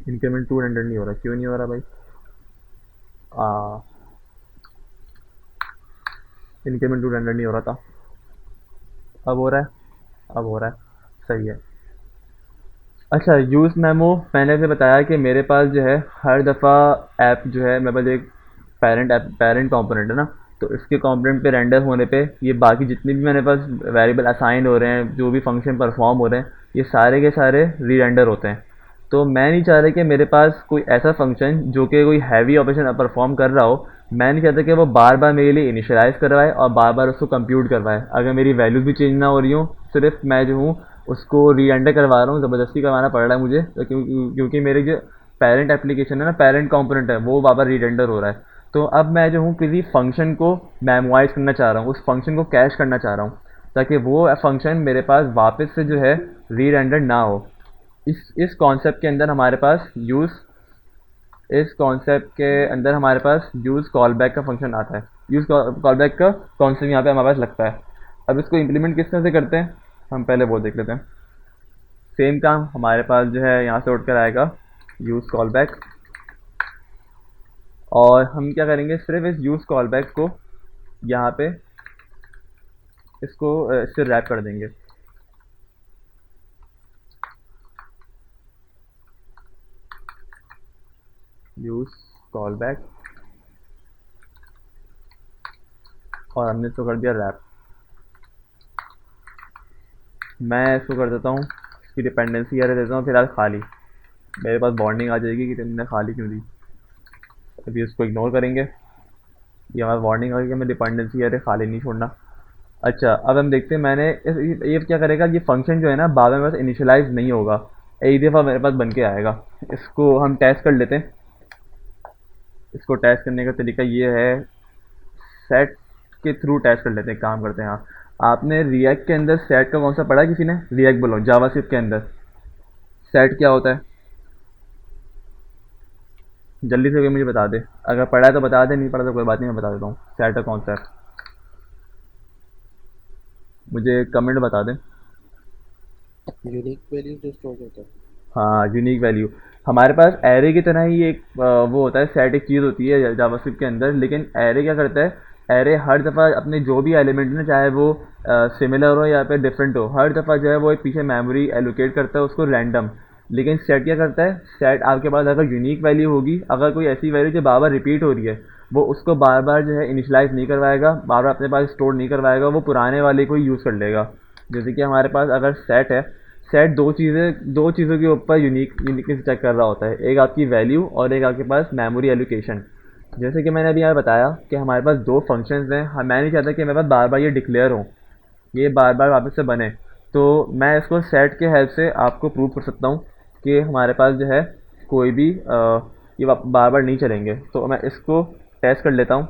Speaker 1: इंक्रीमेंट 2 रेंडर नहीं हो रहा, क्यों नहीं हो रहा भाई? इंक्रीमेंट 2 रेंडर नहीं हो रहा था, अब हो रहा है, अब हो रहा है, सही है। अच्छा, यूज़ मेमो मैंने भी बताया कि मेरे पास जो है हर दफ़ा ऐप जो है, मेरे पास एक पेरेंट कंपोनेंट है ना, तो इसके कंपोनेंट पे रेंडर होने पे ये बाकी जितने भी मेरे पास वेरिएबल असाइन हो रहे हैं, जो भी फंक्शन परफॉर्म हो रहे हैं, ये सारे के सारे री रेंडर होते हैं। तो मैं नहीं चाह रहा कि मेरे पास कोई ऐसा फंक्शन जो कि कोई हैवी ऑपरेशन परफॉर्म कर रहा हो, मैं नहीं चाहता कि वो बार बार मेरे लिए इनिशियलाइज करवाए और बार बार उसको कंप्यूट करवाए। अगर मेरी वैल्यूज भी चेंज ना हो रही हो, सिर्फ मैं जो हूँ उसको री एंटर करवा रहा हूँ, ज़बरदस्ती करवाना पड़ रहा है मुझे, तो क्योंकि मेरे जो पेरेंट एप्लीकेशन है ना, पेरेंट कंपोनेंट है, वो बार बार री रेंडर हो रहा है। तो अब मैं जो हूँ किसी फंक्शन को मेमोराइज करना चाह रहा हूँ, उस फंक्शन को कैश करना चाह रहा हूँ, ताकि वो फंक्शन मेरे पास वापस से जो है री रेंडर ना हो। इस कॉन्सेप्ट के अंदर हमारे पास यूज़ कॉलबैक का फंक्शन आता है। यूज़ कॉलबैक का कॉन्सेप्ट यहाँ पे हमारे पास लगता है। अब इसको इम्प्लीमेंट किस तरह से करते हैं, हम पहले वो देख लेते हैं। सेम काम हमारे पास जो है यहाँ से उठ कर आएगा यूज़ कॉलबैक, और हम क्या करेंगे, सिर्फ इस यूज़ कॉलबैक को यहाँ पे इससे रैप कर देंगे। यूज़ कॉलबैक, और हमने इसको कर दिया रैप। मैं इसको कर देता हूँ, इसकी डिपेंडेंसी अरे देता हूँ फिलहाल खाली। मेरे पास वार्निंग आ जाएगी कि तुमने खाली क्यों दी। अभी इसको इग्नोर करेंगे, ये हमारा वार्निंग आ गई कि हमें डिपेंडेंसी अरे खाली नहीं छोड़ना। अच्छा, अब हम देखते हैं ये क्या करेगा, ये फंक्शन जो है ना बाद में बस इनिशियलाइज नहीं होगा, एक दफ़ा मेरे पास बन के आएगा। इसको हम टेस्ट कर लेते हैं। इसको टेस्ट करने का तरीका ये है, सेट के थ्रू टेस्ट कर लेते हैं, काम करते हैं। हाँ, आपने रिएक्ट के अंदर सेट का कौन सा पढ़ा, किसी ने रिएक्ट बोलो, जावास्क्रिप्ट के अंदर सेट क्या होता है, जल्दी से कोई मुझे बता दे। अगर पढ़ा है तो बता दे, नहीं पढ़ा तो कोई बात नहीं, मैं बता देता हूँ सेट का कौन सा है, मुझे कमेंट बता दें।
Speaker 2: यूनिक वैल्यू जो स्टोर करता है।
Speaker 1: हाँ, यूनिक वैल्यू हमारे पास एरे की तरह ही एक वो होता है, सेट एक चीज़ होती है जावास्क्रिप्ट के अंदर, लेकिन एरे क्या करता है, एरे हर दफ़ा अपने जो भी एलिमेंट है, चाहे वो सिमिलर हो या फिर डिफरेंट हो, हर दफ़ा जो है वो एक पीछे मेमोरी एलोकेट करता है उसको रैंडम। लेकिन सेट क्या करता है, सेट आपके पास अगर यूनिक वैल्यू होगी, अगर कोई ऐसी वैल्यू जो बार बार रिपीट हो रही है, वो उसको बार बार जो है इनिशलाइज नहीं करवाएगा, बार बार अपने पास स्टोर नहीं करवाएगा, वो पुराने वाले को ही यूज़ कर लेगा। जैसे कि हमारे पास अगर सेट है, सेट दो चीज़ों के ऊपर यूनिकनेस चेक कर रहा होता है, एक आपकी वैल्यू और एक आपके पास मेमोरी एलोकेशन। जैसे कि मैंने अभी यहाँ बताया कि हमारे पास दो फंक्शंस हैं, मैं नहीं चाहता कि मेरे पास बार बार ये डिक्लेयर हो, ये बार बार वापस से बने। तो मैं इसको सेट के हेल्प से आपको प्रूव कर सकता हूँ कि हमारे पास जो है कोई भी ये बार बार नहीं चलेंगे। तो मैं इसको टेस्ट कर लेता हूँ।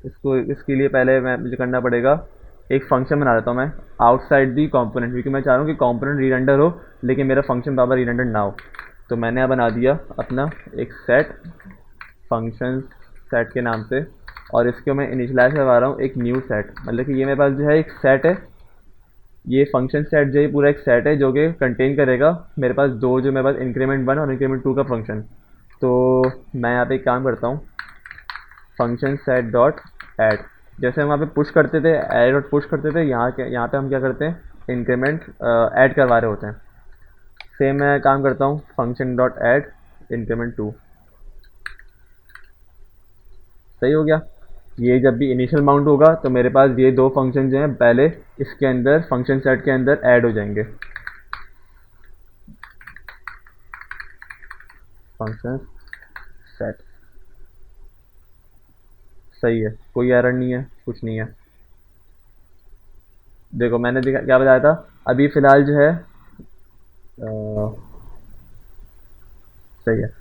Speaker 1: इसके लिए पहले मुझे करना पड़ेगा, एक फंक्शन बना लेता हूँ मैं आउटसाइड दी कंपोनेंट, क्योंकि मैं चाह रहा हूँ कि कंपोनेंट री रेंडर हो लेकिन मेरा फंक्शन बार बार री रेंडर ना हो। तो मैंने यहाँ बना दिया अपना एक सेट, फंक्शन सेट के नाम से, और इसको मैं इनिशियलाइज करवा रहा हूँ एक न्यू सेट। मतलब कि ये मेरे पास जो है एक सेट है, ये फंक्शन सेट जो है पूरा एक सेट है जो कि कंटेन करेगा मेरे पास जो मेरे पास इंक्रीमेंट 1 और इंक्रीमेंट 2 का फंक्शन। तो मैं यहाँ पे एक काम करता हूँ, फंक्शन सेट डॉट ऐड, जैसे हम वहाँ पे पुश करते थे, ऐड डॉट पुश करते थे, यहाँ पे हम क्या करते हैं, इंक्रीमेंट ऐड करवा रहे होते हैं। सेम मैं काम करता हूँ, फंक्शन डॉट ऐड इंक्रीमेंट 2, सही हो गया। ये जब भी इनिशियल माउंट होगा तो मेरे पास ये दो फंक्शन जो हैं पहले इसके अंदर फंक्शन सेट के अंदर ऐड हो जाएंगे, फंक्शन सेट। सही है, कोई एरर नहीं है, कुछ नहीं है। देखो मैंने क्या बताया था, अभी फ़िलहाल जो है सही है,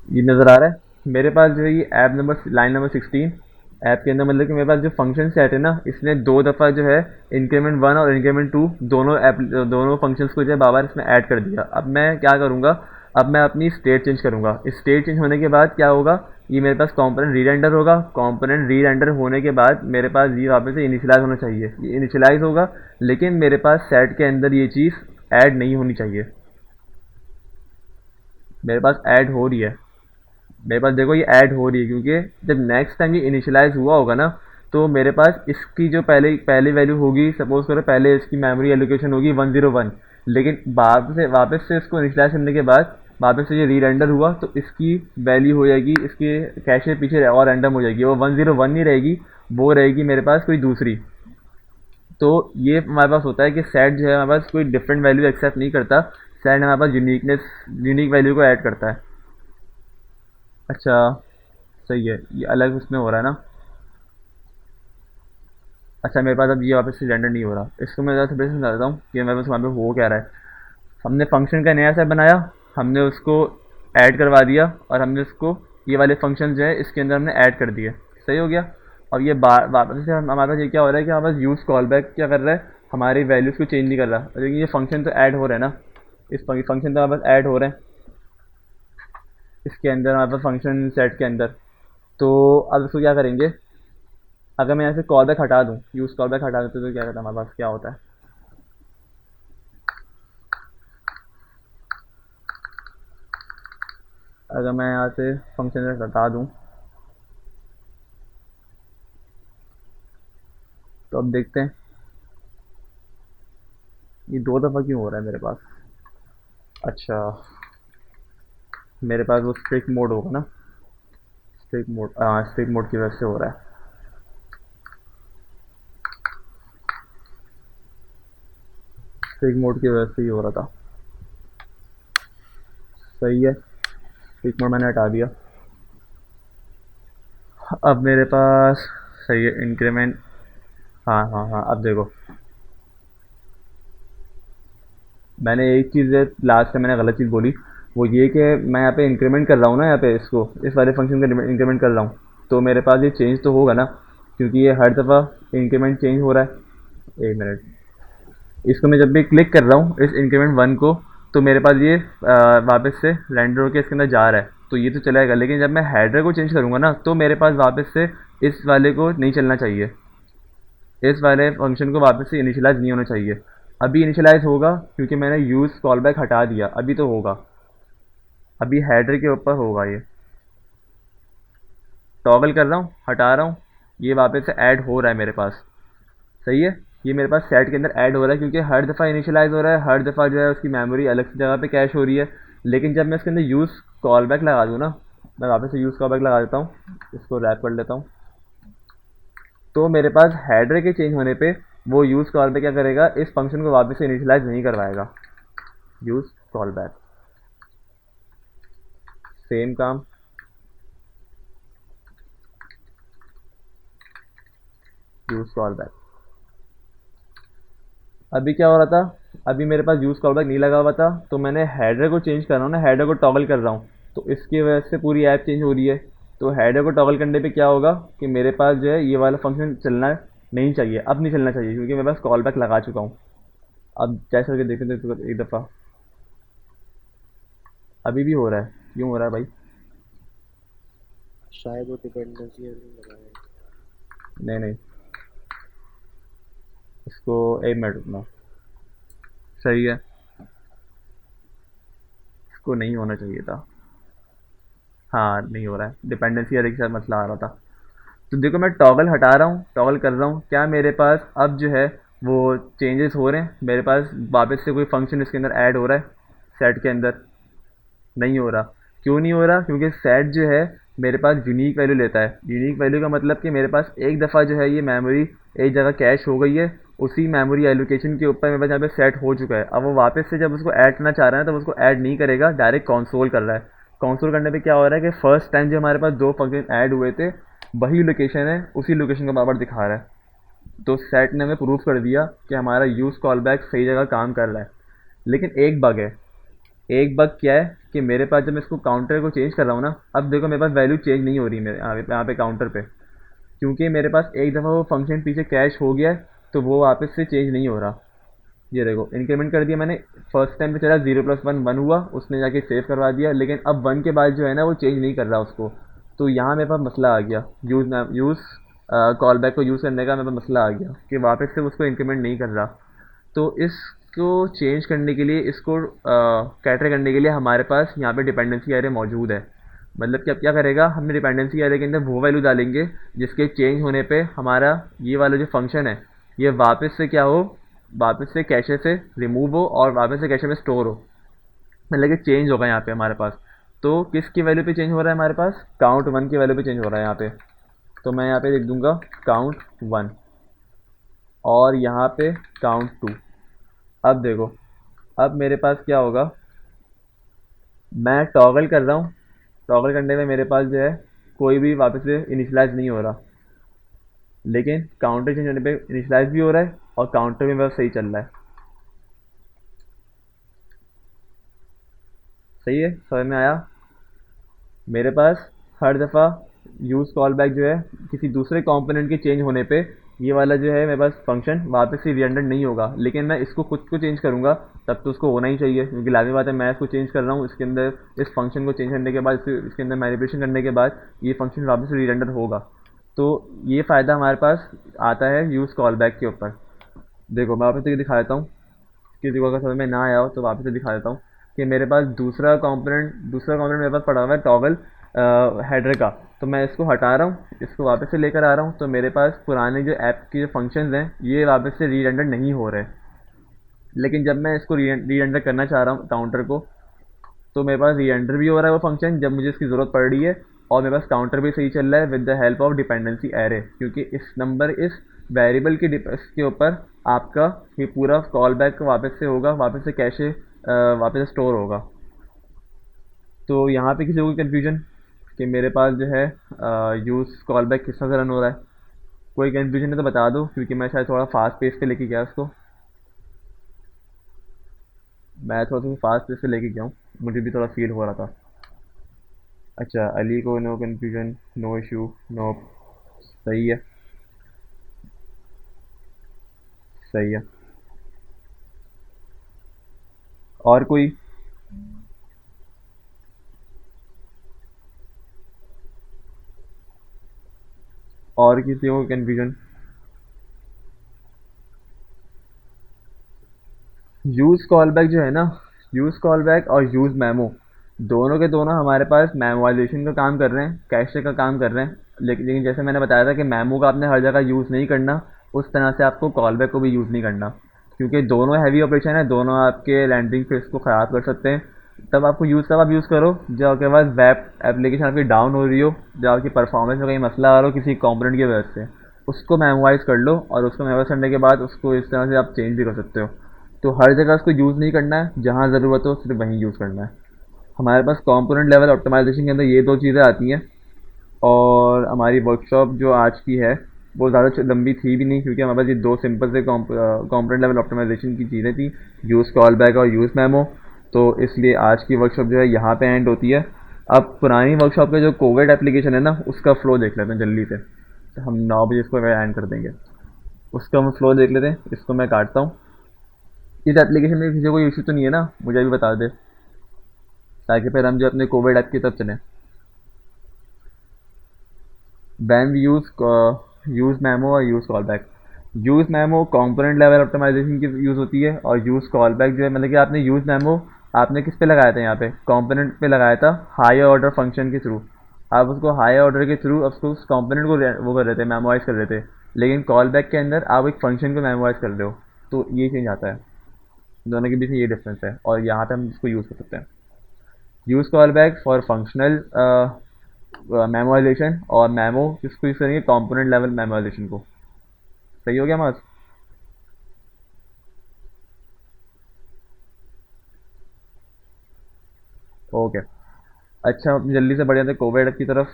Speaker 1: ये नज़र आ रहा है मेरे पास जो है ये app number line number 16 app के अंदर। मतलब कि मेरे पास जो फंक्शन सेट है ना, इसने दो दफ़ा जो है इंक्रीमेंट 1 और इंक्रीमेंट 2 दोनों फंक्शंस को जो है बार इसमें ऐड कर दिया। अब मैं क्या करूँगा, अब मैं अपनी स्टेट चेंज करूँगा। इस स्टेट चेंज होने के बाद क्या होगा, ये मेरे पास कंपोनेंट री रेंडर होगा, कंपोनेंट री रेंडर होने के बाद मेरे पास ये वापस से इनिशियलाइज होना चाहिए, ये इनिशियलाइज होगा, लेकिन मेरे पास सेट के अंदर ये चीज़ ऐड नहीं होनी चाहिए। मेरे पास ऐड हो रही है, मेरे पास देखो ये ऐड हो रही है, क्योंकि जब नेक्स्ट टाइम ये इनिशियलाइज हुआ होगा ना, तो मेरे पास इसकी जो पहली वैल्यू होगी, सपोज करो पहले इसकी मेमोरी एलोकेशन होगी 101, लेकिन वापस से इसको इनिशियलाइज करने के बाद वापस से ये री रेंडर हुआ तो इसकी वैल्यू हो जाएगी, इसके कैशे पीछे और रैंडम हो जाएगी, वो 101 नहीं रहेगी, वो रहेगी मेरे पास कोई दूसरी। तो ये हमारे पास होता है कि सेट जो है हमारे पास कोई डिफरेंट वैल्यू एक्सेप्ट नहीं करता, सेट हमारे पास यूनिक वैल्यू को ऐड करता है। अच्छा, सही है, ये अलग उसमें हो रहा है ना। अच्छा, मेरे पास अब ये वापस से रेंडर नहीं हो रहा, इसको मैं ज़रा थोड़ा समझा देता हूँ कि मेरे पास वहाँ पे हो क्या रहा है। हमने फंक्शन का नया सेट बनाया, हमने उसको ऐड करवा दिया और हमने उसको ये वाले फंक्शन जो है इसके अंदर हमने ऐड कर दिए, सही हो गया। अब ये वापस से हमारे पास ये क्या हो रहा है कि हमारे पास यूज़ कॉल बैक क्या कर रहा है, हमारी वैल्यूज़ को चेंज नहीं कर रहा, लेकिन ये फंक्शन तो ऐड हो रहा है ना, इस फंक्शन तो हमारे पास ऐड हो रहे हैं इसके अंदर, हमारे पास फंक्शन सेट के अंदर। तो अब इसको क्या करेंगे, अगर मैं यहाँ से कॉल बैक हटा दूँ, यूज़ कॉल बैक हटा देते तो क्या करता है, हमारे पास क्या होता है। अगर मैं यहाँ से फंक्शन हटा दूँ तो अब देखते हैं ये दो दफ़ा क्यों हो रहा है मेरे पास। अच्छा, मेरे पास वो स्ट्रिक्ट मोड होगा ना, स्ट्रिक्ट मोड, हाँ स्ट्रिक्ट मोड की वजह से हो रहा है। स्ट्रिक्ट मोड की वजह से ही हो रहा था, सही है। स्ट्रिक्ट मोड मैंने हटा दिया, अब मेरे पास सही है इंक्रीमेंट। हाँ हाँ हाँ, अब देखो मैंने एक चीज़ लास्ट में मैंने गलत चीज़ बोली, वो ये कि मैं यहाँ पे इंक्रीमेंट कर रहा हूँ ना, यहाँ पे इसको इस वाले फंक्शन का इंक्रीमेंट कर रहा हूँ, तो मेरे पास ये चेंज तो होगा ना, क्योंकि ये हर दफ़ा इंक्रीमेंट चेंज हो रहा है। एक मिनट, इसको मैं जब भी क्लिक कर रहा हूँ इस इंक्रीमेंट वन को, तो मेरे पास ये वापस से रेंडर होकर इसके अंदर जा रहा है, तो ये तो चलेगा, लेकिन जब मैं हेडर को चेंज करूँगा ना तो मेरे पास वापस से इस वाले को नहीं चलना चाहिए, इस वाले फंक्शन को वापस से इनिशियलाइज नहीं होना चाहिए। अभी इनिशियलाइज होगा क्योंकि मैंने यूज़ कॉल बैक हटा दिया, अभी तो होगा, अभी हेडर के ऊपर होगा ये। टॉगल कर रहा हूँ, हटा रहा हूँ, ये वापस से ऐड हो रहा है मेरे पास, सही है। ये मेरे पास सेट के अंदर ऐड हो रहा है क्योंकि हर दफ़ा इनिशियलाइज हो रहा है, हर दफ़ा जो है उसकी मेमोरी अलग सी जगह पे कैश हो रही है। लेकिन जब मैं इसके अंदर यूज़ कॉल बैक लगा दूँ ना, मैं वापस से यूज़ कॉल बैक लगा देता हूँ, इसको रैप कर लेता हूँ, तो मेरे पास हेडर के चेंज होने पे वो यूज़ कॉल बैक क्या करेगा, इस फंक्शन को वापस से इनिशियलाइज नहीं करवाएगा। यूज़ कॉल बैक, सेम काम, यूज़ कॉल बैक। अभी क्या हो रहा था, अभी मेरे पास यूज़ कॉल बैक नहीं लगा हुआ था, तो मैंने हेडर को चेंज कर रहा हूँ ना, हेडर को टॉगल कर रहा हूँ, तो इसकी वजह से पूरी ऐप चेंज हो रही है। तो हेडर को टॉगल करने पे क्या होगा कि मेरे पास जो है ये वाला फंक्शन चलना नहीं चाहिए, अब नहीं चलना चाहिए क्योंकि मेरे पास कॉल बैक लगा चुका हूँ। अब जैसे करके देखें तो एक दफ़ा, अभी भी हो रहा है, क्यों हो रहा है भाई।
Speaker 2: शायद वो डिपेंडेंसी लगाए।
Speaker 1: नहीं नहीं, इसको एक मिनट रुकना, सही है, इसको नहीं होना चाहिए था। हाँ नहीं हो रहा है, डिपेंडेंसी एरर के साथ मसला आ रहा था। तो देखो मैं टॉगल हटा रहा हूँ, टॉगल कर रहा हूँ, क्या मेरे पास अब जो है वो चेंजेस हो रहे हैं, मेरे पास वापस से कोई फंक्शन इसके अंदर ऐड हो रहा है सेट के अंदर, नहीं हो रहा। क्यों नहीं हो रहा, क्योंकि सेट जो है मेरे पास यूनिक वैल्यू लेता है। यूनिक वैल्यू का मतलब कि मेरे पास एक दफ़ा जो है ये मेमोरी एक जगह कैश हो गई है, उसी मेमोरी एलोकेशन के ऊपर मेरे पास यहाँ पे सेट हो चुका है। अब वो वापस से जब उसको ऐड करना चाह रहा है तो उसको ऐड नहीं करेगा, डायरेक्ट कंसोल कर रहा है। कंसोल करने पे क्या हो रहा है कि फर्स्ट टाइम जो हमारे पास दो फंक्शन ऐड हुए थे वही लोकेशन है, उसी लोकेशन का बराबर दिखा रहा है। तो सेट ने हमें प्रूफ कर दिया कि हमारा यूज़ कॉल बैक सही जगह काम कर रहा है। लेकिन एक बग है, एक बग क्या है कि मेरे पास जब मैं इसको काउंटर को चेंज कर रहा हूँ ना, अब देखो मेरे पास वैल्यू चेंज नहीं हो रही मेरे यहाँ पे काउंटर पे, क्योंकि मेरे पास एक दफ़ा वो फंक्शन पीछे कैश हो गया है, तो वो वापस से चेंज नहीं हो रहा। ये देखो इंक्रीमेंट कर दिया मैंने, फर्स्ट टाइम पे चला 0+1 1 हुआ, उसने जाके सेव करवा दिया, लेकिन अब 1 के बाद जो है ना वो चेंज नहीं कर रहा उसको। तो यहाँ मेरे पास मसला आ गया, यूज़ कॉल बैक को यूज़ करने का मेरे पास मसला आ गया कि वापस से उसको इंक्रीमेंट नहीं कर रहा। तो इसको चेंज करने के लिए, इसको कैटर करने के लिए हमारे पास यहाँ पे डिपेंडेंसी एरे मौजूद है। मतलब कि अब क्या करेगा, हम डिपेंडेंसी एरे के अंदर वो वैल्यू डालेंगे जिसके चेंज होने पे हमारा ये वाला जो फंक्शन है ये वापस से क्या हो, वापस से कैशे से रिमूव हो और वापस से कैशे में स्टोर हो। मतलब कि चेंज होगा यहाँ पे हमारे पास। तो किसकी वैल्यू पे चेंज हो रहा है हमारे पास, काउंट वन की वैल्यू पे चेंज हो रहा है यहाँ पे। तो मैं यहाँ पे लिख दूंगा काउंट वन और यहाँ पे काउंट टू। अब देखो, अब मेरे पास क्या होगा, मैं टॉगल कर रहा हूँ, टॉगल करने में मेरे पास जो है कोई भी वापस से इनिशलाइज नहीं हो रहा, लेकिन काउंटर चेंज होने पे इनिशलाइज भी हो रहा है और काउंटर भी मेरा सही चल रहा है। सही है, समझ में आया। मेरे पास हर दफ़ा यूज़ कॉल बैक जो है किसी दूसरे कंपोनेंट के चेंज होने पे ये वाला जो है मेरे पास फंक्शन वापस से रिडंडेंट नहीं होगा, लेकिन मैं इसको खुद को चेंज करूँगा तब तो उसको होना ही चाहिए, क्योंकि लाजमी बात है मैं इसको चेंज कर रहा हूँ, इसके अंदर इस फंक्शन को चेंज करने के बाद इसके अंदर मैनिपुलेशन करने के बाद ये फंक्शन वापस से रिडंडेंट होगा। तो ये फ़ायदा हमारे पास आता है यूज़ कॉल बैक के ऊपर। देखो मैं वापस से दिखा देता हूँ, किसी को अगर समझ में ना आया हो तो वापस से दिखा देता हूँ कि मेरे पास दूसरा कंपोनेंट मेरे पास पड़ा हुआ है टॉगल हेडर का। तो मैं इसको हटा रहा हूँ, इसको वापस से लेकर आ रहा हूँ, तो मेरे पास पुराने जो ऐप के जो फंक्शंस हैं ये वापस से रीरेंडर नहीं हो रहे। लेकिन जब मैं इसको रीरेंडर करना चाह रहा हूँ काउंटर को, तो मेरे पास रीरेंडर भी हो रहा है वो फंक्शन जब मुझे इसकी ज़रूरत पड़ रही है, और मेरे पास काउंटर भी सही चल रहा है with the help of dependency array, क्योंकि इस वेरिएबल के इसके ऊपर आपका ये पूरा कॉल बैक वापस से होगा, वापस से कैशे वापस से स्टोर होगा। तो यहाँ पे किसी को कन्फ्यूजन कि मेरे पास जो है यूज़ कॉल बैक किस तरह से रन हो रहा है, कोई कन्फ्यूजन है तो बता दो, क्योंकि मैं शायद थोड़ा फास्ट पेस पे लेके गया उसको, मैं थोड़ा सा फास्ट पेस पे लेके गया हूँ, मुझे भी थोड़ा फील हो रहा था। अच्छा, अली को no confusion, no issue, no. सही है, सही है। और कोई? और किसी को कन्फ्यूजन? यूज़ कॉल बैक जो है ना, यूज़ कॉल बैक और यूज़ मेमो, दोनों के दोनों हमारे पास मेमोराइजेशन का काम कर रहे हैं, कैशे का काम कर रहे हैं। लेकिन जैसे मैंने बताया था कि मेमो का आपने हर जगह यूज़ नहीं करना, उस तरह से आपको कॉल बैक को भी यूज़ नहीं करना, क्योंकि दोनों हैवी ऑपरेशन है, दोनों आपके लैंडिंग फेस को ख़राब कर सकते हैं। तब आप यूज़ करो जब आपके पास वेब एप्लीकेशन आपकी डाउन हो रही हो, जब आपकी परफॉर्मेंस में कहीं मसला आ रहा हो किसी कंपोनेंट की वजह से, उसको मेमोराइज कर लो, और उसको मेमोराइज करने के बाद उसको इस तरह से आप चेंज भी कर सकते हो। तो हर जगह उसको यूज़ नहीं करना है, जहाँ ज़रूरत हो सिर्फ वहीं यूज़ करना है। हमारे पास कंपोनेंट लेवल ऑप्टिमाइजेशन के अंदर ये दो चीज़ें आती हैं। और हमारी वर्कशॉप जो आज की है वो ज़्यादा लंबी थी भी नहीं, क्योंकि हमारे पास ये दो सिंपल से कंपोनेंट लेवल ऑप्टिमाइजेशन की चीज़ें थी, यूज़ कॉल बैक और यूज़ मेमो। तो इसलिए आज की वर्कशॉप जो है यहाँ पे एंड होती है। अब पुरानी वर्कशॉप का जो कोविड एप्लीकेशन है ना, उसका फ़्लो देख लेते हैं जल्दी से। तो हम 9 बजे इसको एंड कर देंगे, उसका हम फ़्लो देख लेते हैं। इसको मैं काटता हूँ। इस एप्लीकेशन में किसी को कोई इशू तो नहीं है ना, मुझे भी बता दे, ताकि फिर हम जो अपने कोविड ऐप की तरफ चलें। वैन वी यूज़ मेमो और use call back. Use memo component level optimisation की यूज़ होती है, और यूज़ कॉल बैक जो है मतलब कि आपने यूज़ मेमो आपने किस पे लगाया था, यहाँ पे कंपोनेंट पे लगाया था हायर ऑर्डर फंक्शन के थ्रू। आप उसको हायर ऑर्डर के थ्रू उसको उस कंपोनेंट को वो कर रहे थे, मेमोराइज कर रहे थे। लेकिन कॉल बैक के अंदर आप एक फंक्शन को मेमोराइज कर रहे हो, तो ये चेंज आता है। दोनों के बीच में ये डिफरेंस है, और यहाँ पे हम इसको यूज़ कर सकते हैं। Use call back for functional memorisation, और मेमो किसको यूज़ करेंगे, कंपोनेंट लेवल मेमोराइजेशन को। सही हो गया मास? ओके। अच्छा, अब जल्दी से बढ़ जाते कोविड ऐप की तरफ।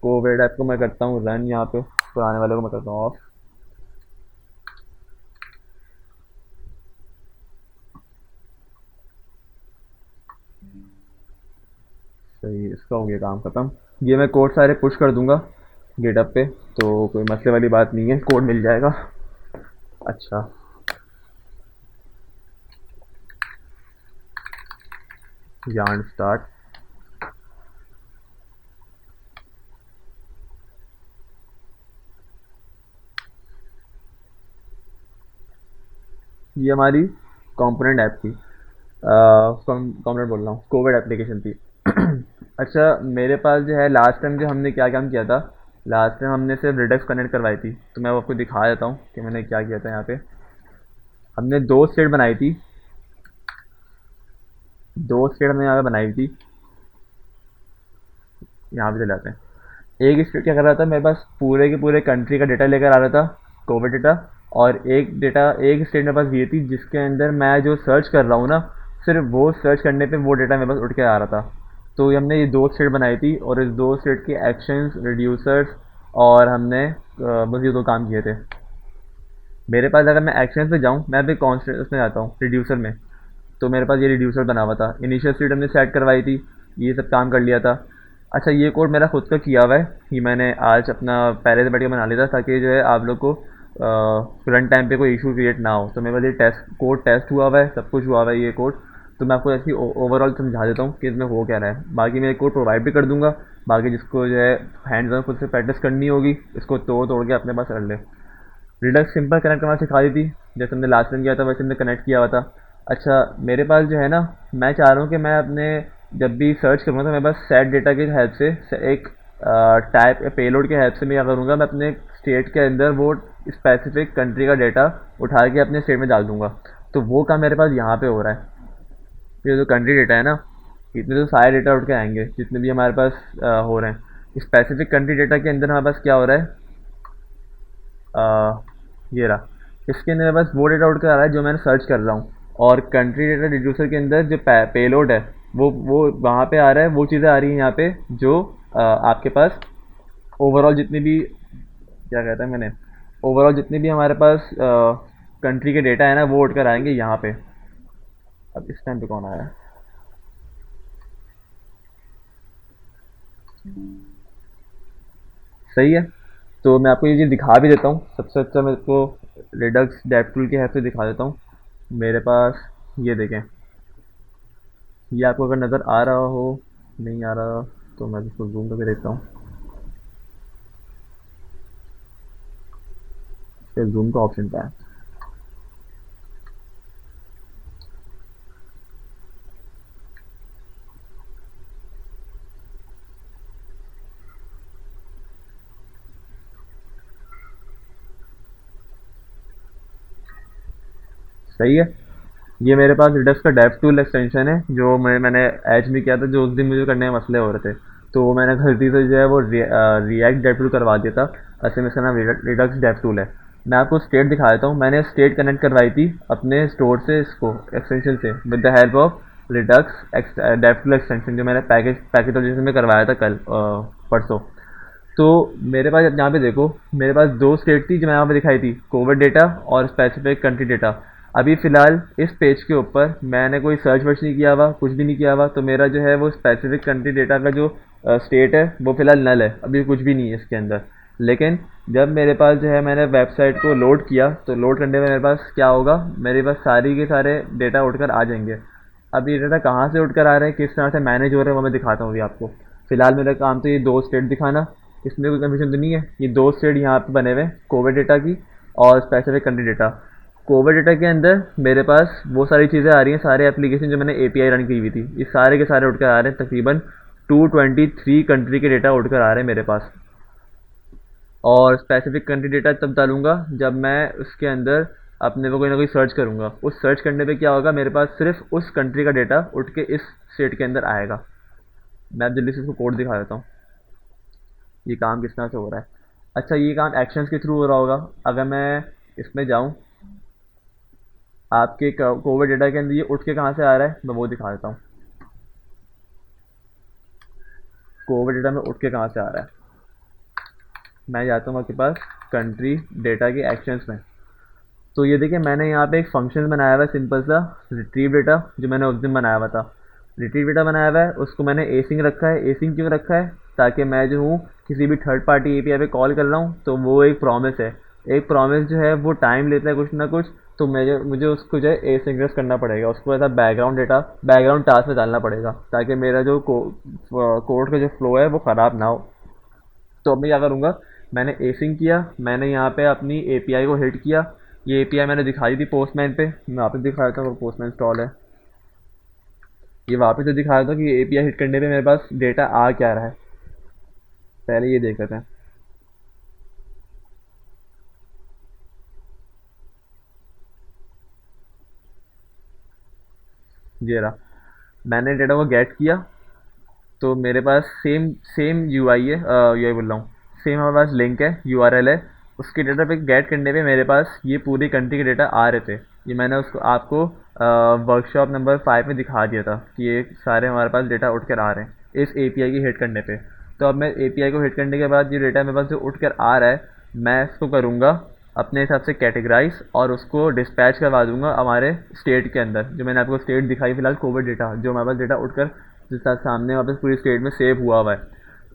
Speaker 1: कोविड ऐप को मैं करता हूँ रन, यहाँ पे पुराने वाले को मैं करता हूँ ऑफ। सही, इसका हो गया काम ख़त्म। ये मैं कोड सारे पुश कर दूंगा गिटहब पे, तो कोई मसले वाली बात नहीं है, कोड मिल जाएगा। अच्छा, yarn स्टार्ट। ये हमारी कंपोनेंट ऐप थी, कंपोनेंट बोल रहा हूँ, कोविड एप्लीकेशन थी। अच्छा, मेरे पास जो है लास्ट टाइम जो हमने क्या काम किया था, लास्ट टाइम हमने सिर्फ रिडक्स कनेक्ट करवाई थी, तो मैं वो आपको दिखा देता हूँ कि मैंने क्या किया था। यहाँ पे हमने दो स्टेट बनाई थी, दो स्टेट हमने यहाँ पे बनाई थी। यहाँ पे चले जाते हैं। एक स्टेट क्या कर रहा था, मेरे पास पूरे के पूरे कंट्री का डेटा लेकर आ रहा था, कोविड डेटा। और एक स्टेट मेरे पास ये थी जिसके अंदर मैं जो सर्च कर रहा हूँ ना, सिर्फ वो सर्च करने पे वो डेटा मेरे पास उठ के आ रहा था। तो ये हमने ये दो स्टेट बनाई थी, और इस दो स्टेट के एक्शंस, रिड्यूसर्स, और हमने बस ये दो काम किए थे। मेरे पास अगर मैं एक्शंस पे जाऊँ, मैं अभी कॉन्स्टेंट उसमें जाता हूँ, रिड्यूसर में। तो मेरे पास ये रिड्यूसर बना हुआ था, इनिशियल स्टेट हमने सेट करवाई थी, ये सब काम कर लिया था। अच्छा, ये कोड मेरा खुद का किया हुआ है, ये मैंने आज अपना पहले से बैठ के बना लिया था, ताकि जो है आप लोग को रन टाइम पे कोई इशू क्रिएट ना हो। तो मेरे पास ये टेस्ट हुआ हुआ है, सब कुछ हुआ हुआ है ये कोड। तो मैं आपको ऐसी ओवरऑल समझा देता हूँ कि इसमें हो क्या रहा है। बाकी मैं कोड प्रोवाइड भी कर दूंगा। बाकी जिसको जो है हैंड्स ऑन खुद से प्रैक्टिस करनी होगी, इसको तोड़ तोड़ के अपने पास कर ले। रिडक्स सिंपल कनेक्ट करना सिखा दी थी, जैसे हमने लास्ट टाइम किया था वैसे हमने कनेक्ट किया हुआ था। अच्छा, मेरे पास जो है ना, मैं चाह रहा हूँ कि मैं अपने जब भी सर्च करूँगा तो मेरे पास सेट डेटा की हेल्प से एक टाइप या पेलोड की हेल्प से मैं क्या करूँगा, मैं अपने स्टेट के अंदर वो स्पेसिफिक कंट्री का डेटा उठा के अपने स्टेट में डाल दूँगा। तो वो काम मेरे पास यहाँ पे हो रहा है। ये जो कंट्री डेटा है ना, इतने तो सारे डेटा उठ के आएंगे जितने भी हमारे पास हो रहे हैं। स्पेसिफिक कंट्री डेटा के अंदर हमारे पास क्या हो रहा है, आ, ये रहा। इसके अंदर मेरे पास वो डेटा उठ कर आ रहा है जो मैंने सर्च कर रहा हूँ। और कंट्री डेटा रिड्यूसर के अंदर जो पेलोड है, वो वहाँ पे आ रहा है, वो चीज़ें आ रही हैं यहाँ पे जो आपके पास ओवरऑल जितनी भी, क्या कहता है मैंने, ओवरऑल जितने भी हमारे पास कंट्री के डेटा है ना, वो उठ कर आएंगे यहाँ पे। अब इस टाइम पे कौन आया है? सही है। तो मैं आपको ये चीज़ दिखा भी देता हूँ। सबसे अच्छा मैं इसको रिडक्स डेव टूल की हेल्प से दिखा देता हूँ। मेरे पास ये देखें, ये आपको अगर नज़र आ रहा हो, नहीं आ रहा तो मैं इसको जूम करके देखता हूँ। फिर जूम का ऑप्शन क्या है? सही है। ये मेरे पास रिडक्स का डेव टूल एक्सटेंशन है, जो मैंने एच में किया था, जो उस दिन मुझे करने में मसले हो रहे थे। तो वो मैंने गलती से जो है वो रिएक्ट डेव टूल करवा दिया था। असल में इसका नाम रिडक्स डेव टूल है। मैं आपको स्टेट दिखा देता हूँ। मैंने स्टेट कनेक्ट करवाई थी अपने स्टोर से, इसको एक्सटेंशन से, with the help of Redux dev tool extension, जो मैंने पैकेज में करवाया था कल परसों। तो मेरे पास यहाँ पे देखो, मेरे पास दो स्टेट थी जो मैं यहाँ पे दिखाई थी, कोविड डेटा और स्पेसिफिक कंट्री डेटा। अभी फ़िलहाल इस पेज के ऊपर मैंने कोई सर्च वर्च नहीं किया हुआ, कुछ भी नहीं किया हुआ। तो मेरा जो है वो स्पेसिफिक कंट्री डेटा का जो स्टेट है वो फ़िलहाल नल है, अभी कुछ भी नहीं है इसके अंदर। लेकिन जब मेरे पास जो है, मैंने वेबसाइट को लोड किया, तो लोड करने में मेरे पास क्या होगा, मेरे पास सारी के सारे डेटा उठकर आ जाएंगे। अब ये डेटा कहाँ से उठकर आ रहे हैं, किस तरह से मैनेज हो रहे हैं, वो मैं दिखाता हूँ अभी आपको। फिलहाल मेरा काम तो ये दो स्टेट दिखाना, इसमें कोई कन्फ्यूजन तो नहीं है। ये दो स्टेट यहाँ पे बने हुए हैं, कोविड डेटा की और specific country data. Covid data के अंदर मेरे पास वो सारी चीज़ें आ रही हैं, सारे एप्लीकेशन जो मैंने एपीआई रन की हुई थी, ये सारे के सारे उठकर आ रहे हैं। तकरीबन 223 कंट्री के डेटा उठकर आ रहे हैं मेरे पास। और स्पेसिफिक कंट्री डेटा तब डालूंगा जब मैं उसके अंदर अपने को कोई ना कोई सर्च करूंगा। उस सर्च करने पे क्या होगा, मेरे पास सिर्फ उस कंट्री का डेटा उठ के इस स्टेट के अंदर आएगा। मैं अब जल्दी से इसको कोड दिखा देता हूँ, ये काम किस तरह से हो रहा है। अच्छा, ये काम एक्शंस के थ्रू हो रहा होगा। अगर मैं इसमें जाऊँ, आपके कोविड डेटा के अंदर ये उठ के कहाँ से आ रहा है, मैं वो दिखा देता हूँ। कोविड डेटा में उठ के कहाँ से आ रहा है, मैं जाता हूँ आपके पास कंट्री डेटा के एक्शंस में। तो ये देखिए, मैंने यहाँ पे एक फंक्शन बनाया हुआ है सिंपल सा, रिट्रीव डेटा, जो मैंने उस दिन बनाया हुआ था। रिट्रीव डेटा बनाया हुआ है, उसको मैंने एसिंग रखा है। एसिंग क्यों रखा है, ताकि मैं जो हूँ किसी भी थर्ड पार्टी एपीआई पे कॉल कर रहा हूँ, तो वो एक प्रॉमिस है। एक प्रॉमिस जो है वो टाइम लेता है कुछ ना कुछ। तो मुझे मुझे उसको जो है एसिंक्रोनस करना पड़ेगा, उसको ऐसा बैकग्राउंड डेटा, बैकग्राउंड टास्क में डालना पड़ेगा, ताकि मेरा जो कोड का जो फ्लो है वो ख़राब ना हो। तो अब मैं क्या करूँगा, मैंने एसिंग किया, मैंने यहाँ पे अपनी एपीआई को हिट किया। ये एपीआई मैंने दिखाई थी पोस्टमैन पे, मैं वापस दिखाया था, वो पोस्टमैन इंस्टॉल है। ये वापस से दिखाया था कि एपीआई हिट करने पे मेरे पास डेटा आ क्या रहा है। पहले ये देख लेते हैं। ये रहा। मैंने डेटा को गेट किया, तो मेरे पास सेम सेम यूआई है, यूआई बोल रहा हूँ, सेम हमारे पास लिंक है, यूआरएल है। उसके डेटा पे गेट करने पे मेरे पास ये पूरी कंट्री के डेटा आ रहे थे। ये मैंने उसको आपको वर्कशॉप नंबर 5 में दिखा दिया था कि ये सारे हमारे पास डेटा उठ कर आ रहे हैं इस एपीआई की हिट करने पे। तो अब मैं एपीआई को हिट करने के बाद ये डेटा मेरे पास जो उठ कर आ रहा है, मैं इसको करूँगा अपने हिसाब से कैटेगराइज और उसको डिस्पैच करवा दूंगा हमारे स्टेट के अंदर। जो मैंने आपको स्टेट दिखाई फिलहाल कोविड डेटा, जो हमारे पास डेटा उठकर जिस साथ सामने वापस पूरी स्टेट में सेव हुआ है।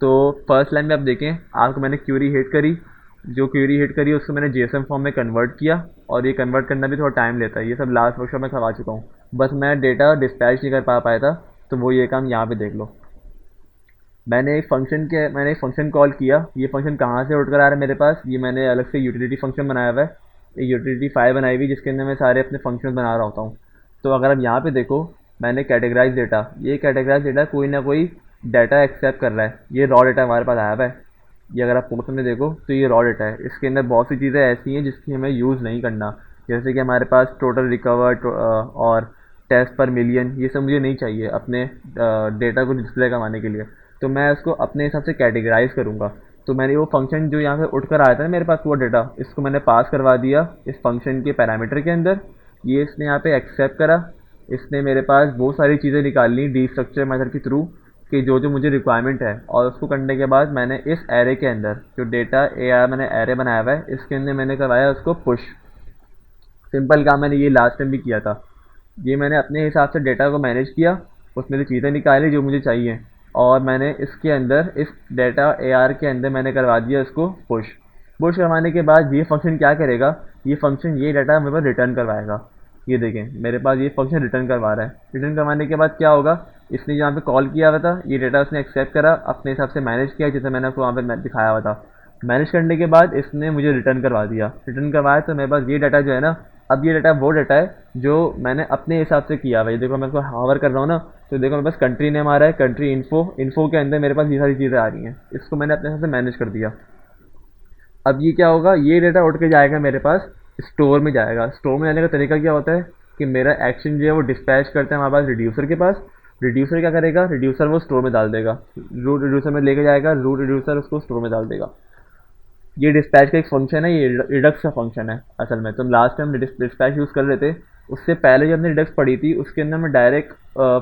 Speaker 1: तो फर्स्ट लाइन में आप देखें, आपको मैंने क्यूरी हिट करी, जो क्यूरी हिट करी उसको मैंने जेएसएम फॉर्म में कन्वर्ट किया, और ये कन्वर्ट करना भी थोड़ा टाइम लेता है। ये सब लास्ट वर्कशॉप में करवा चुका हूँ, बस मैं डेटा डिस्पैच नहीं कर पाया था, तो वो ये काम यहाँ पे देख लो। मैंने एक फ़ंक्शन कॉल किया। ये फ़ंक्शन कहाँ से उठकर आ रहा है मेरे पास, ये मैंने अलग से यूटिलिटी फ़ंक्शन बनाया हुआ है, एक यूटिलिटी फाइल बनाई हुई जिसके अंदर मैं सारे अपने फंक्शन बना रहा होता हूँ। तो अगर आप यहाँ पे देखो, मैंने कैटेगराइज डेटा, ये कैटेगराइज डेटा कोई ना कोई डाटा एक्सेप्ट कर रहा है। ये रॉ डेटा हमारे पास आया हुआ है। ये अगर आप पोर्टल में देखो तो ये रॉ डेटा है। इसके अंदर बहुत सी चीज़ें ऐसी हैं जिसकी हमें यूज़ नहीं करना, जैसे कि हमारे पास टोटल रिकवर्ड और टेस्ट पर मिलियन, ये सब मुझे नहीं चाहिए अपने डेटा को डिस्प्ले करवाने के लिए। तो मैं इसको अपने हिसाब से कैटेगराइज करूँगा। तो मैंने वो फंक्शन जो यहाँ पे उठ कर आया था ना मेरे पास, वो डेटा इसको मैंने पास करवा दिया इस फंक्शन के पैरामीटर के अंदर। ये इसने यहाँ पे एक्सेप्ट करा। इसने मेरे पास वो सारी चीज़ें निकाल ली डी स्ट्रक्चर मेथड के थ्रू कि जो जो मुझे रिक्वायरमेंट है, और उसको करने के बाद मैंने इस एरे के अंदर जो डेटा ए आर मैंने एरे बनाया हुआ है, इसके अंदर मैंने करवाया उसको पुश। सिंपल काम मैंने ये लास्ट टाइम भी किया था। ये मैंने अपने हिसाब से डेटा को मैनेज किया, उसमें से चीज़ें निकाली जो मुझे चाहिए, और मैंने इसके अंदर इस डेटा ए आर के अंदर मैंने करवा दिया इसको पुश। पुश करवाने के बाद ये फंक्शन क्या करेगा, ये फंक्शन ये डाटा मेरे पास रिटर्न करवाएगा। ये देखें मेरे पास ये फंक्शन रिटर्न करवा रहा है। रिटर्न करवाने के बाद क्या होगा, इसने जहाँ पे कॉल किया हुआ था ये डेटा उसने एक्सेप्ट करा, अपने हिसाब से मैनेज किया, जैसे मैंने आपको वहाँ पे दिखाया हुआ था। मैनेज करने के बाद इसने मुझे रिटर्न करवा दिया। रिटर्न करवाया तो मेरे पास ये डाटा जो है ना, अब ये डाटा वो डाटा है जो मैंने अपने हिसाब से किया हुआ है। देखो मैं इसको हावर कर रहा हूँ ना, तो देखो मेरे पास कंट्री नेम आ रहा है, कंट्री इन्फो के अंदर मेरे पास ये सारी चीज़ें आ रही हैं। इसको मैंने अपने हिसाब से मैनेज कर दिया। अब ये क्या होगा, ये डेटा उठ के जाएगा मेरे पास स्टोर में जाएगा। स्टोर में जाने का तरीका क्या होता है कि मेरा एक्शन जो है वो डिस्पैच करते हैं हमारे पास रिड्यूसर के पास। रिड्यूसर क्या करेगा, रिड्यूसर वो स्टोर में डाल देगा, रूट रिड्यूसर में लेके जाएगा, रूट रिड्यूसर उसको स्टोर में डाल देगा। ये डिस्पैच का एक फंक्शन है, ये रिडक्स का फंक्शन है असल में। तो लास्ट टाइम डिस्पैच यूज़ कर रहे थे, उससे पहले जब हमने रिडक्स पढ़ी थी उसके अंदर मैं डायरेक्ट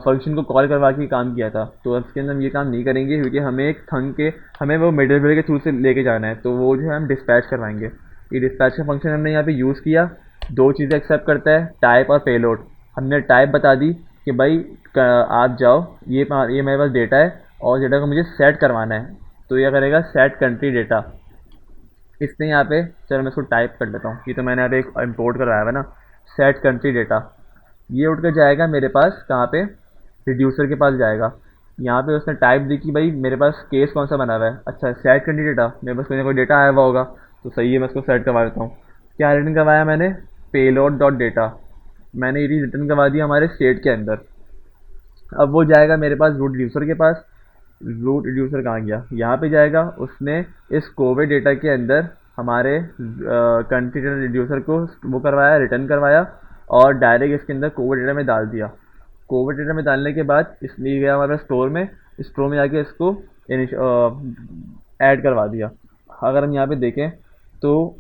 Speaker 1: फंक्शन को कॉल करवा के काम किया था। तो उसके अंदर हम ये काम नहीं करेंगे, क्योंकि हमें एक थंग के हमें वो मिडलवेयर के थ्रू से लेके जाना है, तो वो जो है हम डिस्पैच करवाएंगे। ये डिस्पैच का फंक्शन हमने यहाँ पे यूज़ किया। दो चीज़ें एक्सेप्ट करता है, टाइप और पेलोड। हमने टाइप बता दी कि भाई आप जाओ, ये मेरे पास डेटा है और डेटा को मुझे सेट करवाना है, तो यह करेगा सेट कंट्री डेटा। इसने यहाँ पे, चलो मैं इसको टाइप कर लेता हूँ, ये तो मैंने यहाँ पे एक इम्पोर्ट करवाया हुआ है ना, सेट कंट्री डेटा। ये उठ कर जाएगा मेरे पास कहाँ पे, रिड्यूसर के पास जाएगा। यहाँ पे उसने टाइप दी कि भाई मेरे पास केस कौन सा बना हुआ है। अच्छा, सेट कंट्री डेटा, मेरे पास कोई ना कोई डेटा आया हुआ होगा, तो सही है, मैं इसको सेट करवा देता हूँ। क्या रिटर्न करवाया मैंने, पेलोड डॉट डेटा। मैंने ये रिटर्न करवा दिया हमारे स्टेट के अंदर। अब वो जाएगा मेरे पास रूट रिड्यूसर के पास। रूट रिड्यूसर कहाँ गया, यहाँ पे जाएगा। उसने इस कोविड डेटा के अंदर हमारे कंट्री रिड्यूसर को वो करवाया, रिटर्न करवाया, और डायरेक्ट इसके अंदर कोविड डेटा में डाल दिया। कोविड डेटा में डालने के बाद इसलिए गया हमारे स्टोर में, स्टोर में जाके इसको ऐड करवा दिया। अगर हम यहाँ पे देखें तो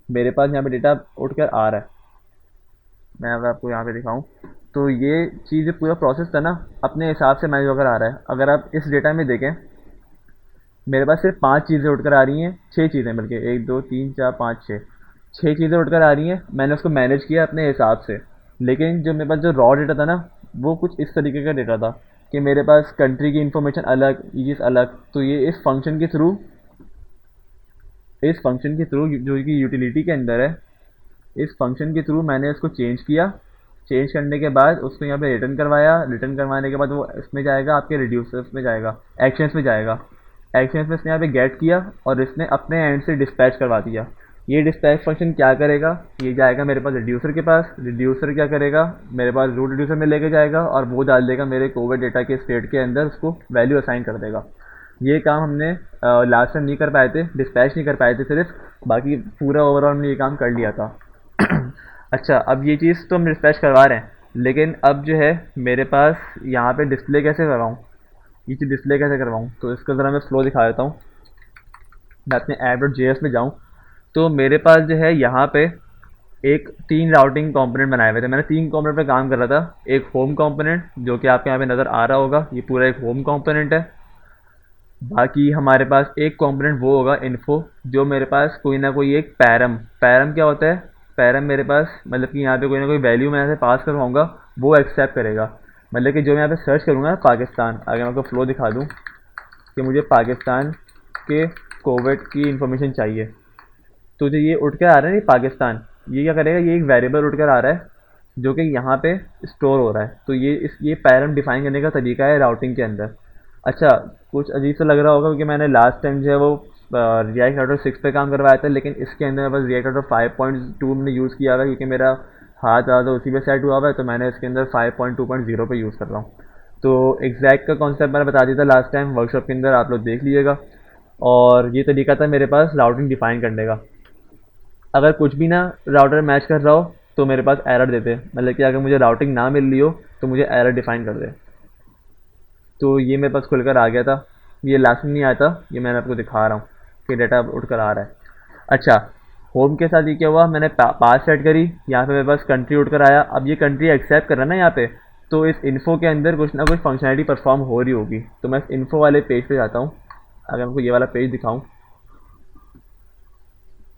Speaker 1: मेरे पास यहाँ पे डेटा उठ कर आ रहा है। मैं अगर आपको यहाँ पे दिखाऊं तो ये चीज़ पूरा प्रोसेस था ना, अपने हिसाब से मैनेज होकर आ रहा है। अगर आप इस डेटा में देखें, मेरे पास सिर्फ 5 चीज़ें उठकर आ रही हैं, 6 चीज़ें, बल्कि 1 2 3 4 5 6 चीज़ें उठकर आ रही हैं। मैंने उसको मैनेज किया अपने हिसाब से। लेकिन जो मेरे पास जो रॉ डेटा था ना, वो कुछ इस तरीके का डेटा था कि मेरे पास कंट्री की इन्फॉर्मेशन अलग, ये चीज़ अलग। तो ये इस फंक्शन के थ्रू जो कि यूटिलिटी के अंदर है, इस फंक्शन के थ्रू मैंने इसको चेंज किया। चेंज करने के बाद उसको यहाँ पे रिटर्न करवाया। रिटर्न करवाने के बाद वो इसमें जाएगा, आपके रिड्यूसर्स में जाएगा, एक्शंस में जाएगा। एक्शंस में इसने यहाँ पे गेट किया और इसने अपने एंड से डिस्पैच करवा दिया। ये डिस्पैच फंक्शन क्या करेगा, ये जाएगा मेरे पास रिड्यूसर के पास। रिड्यूसर क्या करेगा, मेरे पास रूट रिड्यूसर में लेके जाएगा और वो डाल देगा मेरे कोविड डेटा के स्टेट के अंदर, उसको वैल्यू असाइन कर देगा। ये काम हमने लास्ट टाइम नहीं कर पाए थे, डिस्पैच नहीं कर पाए थे सिर्फ, बाकी पूरा ओवरऑल हमने ये काम कर लिया था। अच्छा, अब ये चीज़ तो हम डिस्पैच करवा रहे हैं, लेकिन अब जो है मेरे पास यहाँ पे डिस्प्ले कैसे करवाऊँ, ये चीज़ डिस्प्ले कैसे करवाऊँ, तो इसका ज़रा मैं फ्लो दिखा देता हूँ। मैं अपने app.js में जाऊँ तो मेरे पास जो है यहाँ पे एक 3 राउटिंग कंपोनेंट बनाए हुए थे। मैंने 3 कंपोनेंट पे काम कर रहा था। एक होम कंपोनेंट जो कि आपके यहाँ पे नज़र आ रहा होगा, ये पूरा एक होम कंपोनेंट है। बाकी हमारे पास एक कंपोनेंट वो होगा इन्फो, जो मेरे पास कोई ना कोई एक पैरम, पैरम क्या होता है, पैरम मेरे पास मतलब कि यहाँ पे कोई ना कोई वैल्यू मैं ऐसे पास करवाऊँगा, वो एक्सेप्ट करेगा। मतलब कि जो मैं यहाँ पे सर्च करूँगा पाकिस्तान, अगर मैं आपको फ्लो दिखा दूँ कि मुझे पाकिस्तान के कोविड की इंफॉर्मेशन चाहिए, तो जो ये उठ कर आ रहा है ना ये पाकिस्तान, ये क्या करेगा, ये एक वेरिएबल उठ कर आ रहा है जो कि यहाँ पे स्टोर हो रहा है। तो ये पैरम डिफाइन करने का तरीका है राउटिंग के अंदर। अच्छा, कुछ अजीब सा लग रहा होगा क्योंकि मैंने लास्ट टाइम जो है वो रिएक्ट नाउटर 6 पे काम करवाया था, लेकिन इसके अंदर बस रिएक्ट नाउटर 5.2 मैंने यूज़ किया हुआ है क्योंकि मेरा हाथ ज़्यादा उसी पे सेट हुआ हुआ है, तो मैंने इसके अंदर 5.2.0 पे यूज़ कर रहा हूँ। तो एग्जैक्ट का कॉन्सेप्ट मैंने बता दिया था लास्ट टाइम वर्कशॉप के अंदर, आप लोग देख लीजिएगा। और ये तरीका था मेरे पास राउटिंग डिफाइन करने का। अगर कुछ भी ना राउटर मैच कर रहा हो तो मेरे पास एरर देते, मतलब कि अगर मुझे राउटिंग ना मिल रही हो तो मुझे एरर डिफाइन कर दे। तो ये मेरे पास खुलकर आ गया था। ये लास्ट में नहीं आया था, ये मैंने आपको दिखा रहा हूँ कि डाटा उठ कर आ रहा है। अच्छा, होम के साथ ये क्या हुआ, मैंने पास सेट करी, यहाँ पे मेरे पास कंट्री उठ कर आया। अब ये कंट्री एक्सेप्ट कर रहा है ना यहाँ पे, तो इस इन्फो के अंदर कुछ ना कुछ फंक्शनलिटी परफॉर्म हो रही होगी। तो मैं इस इन्फो वाले पेज पे जाता हूँ। अगर मैं आपको ये वाला पेज दिखाऊँ,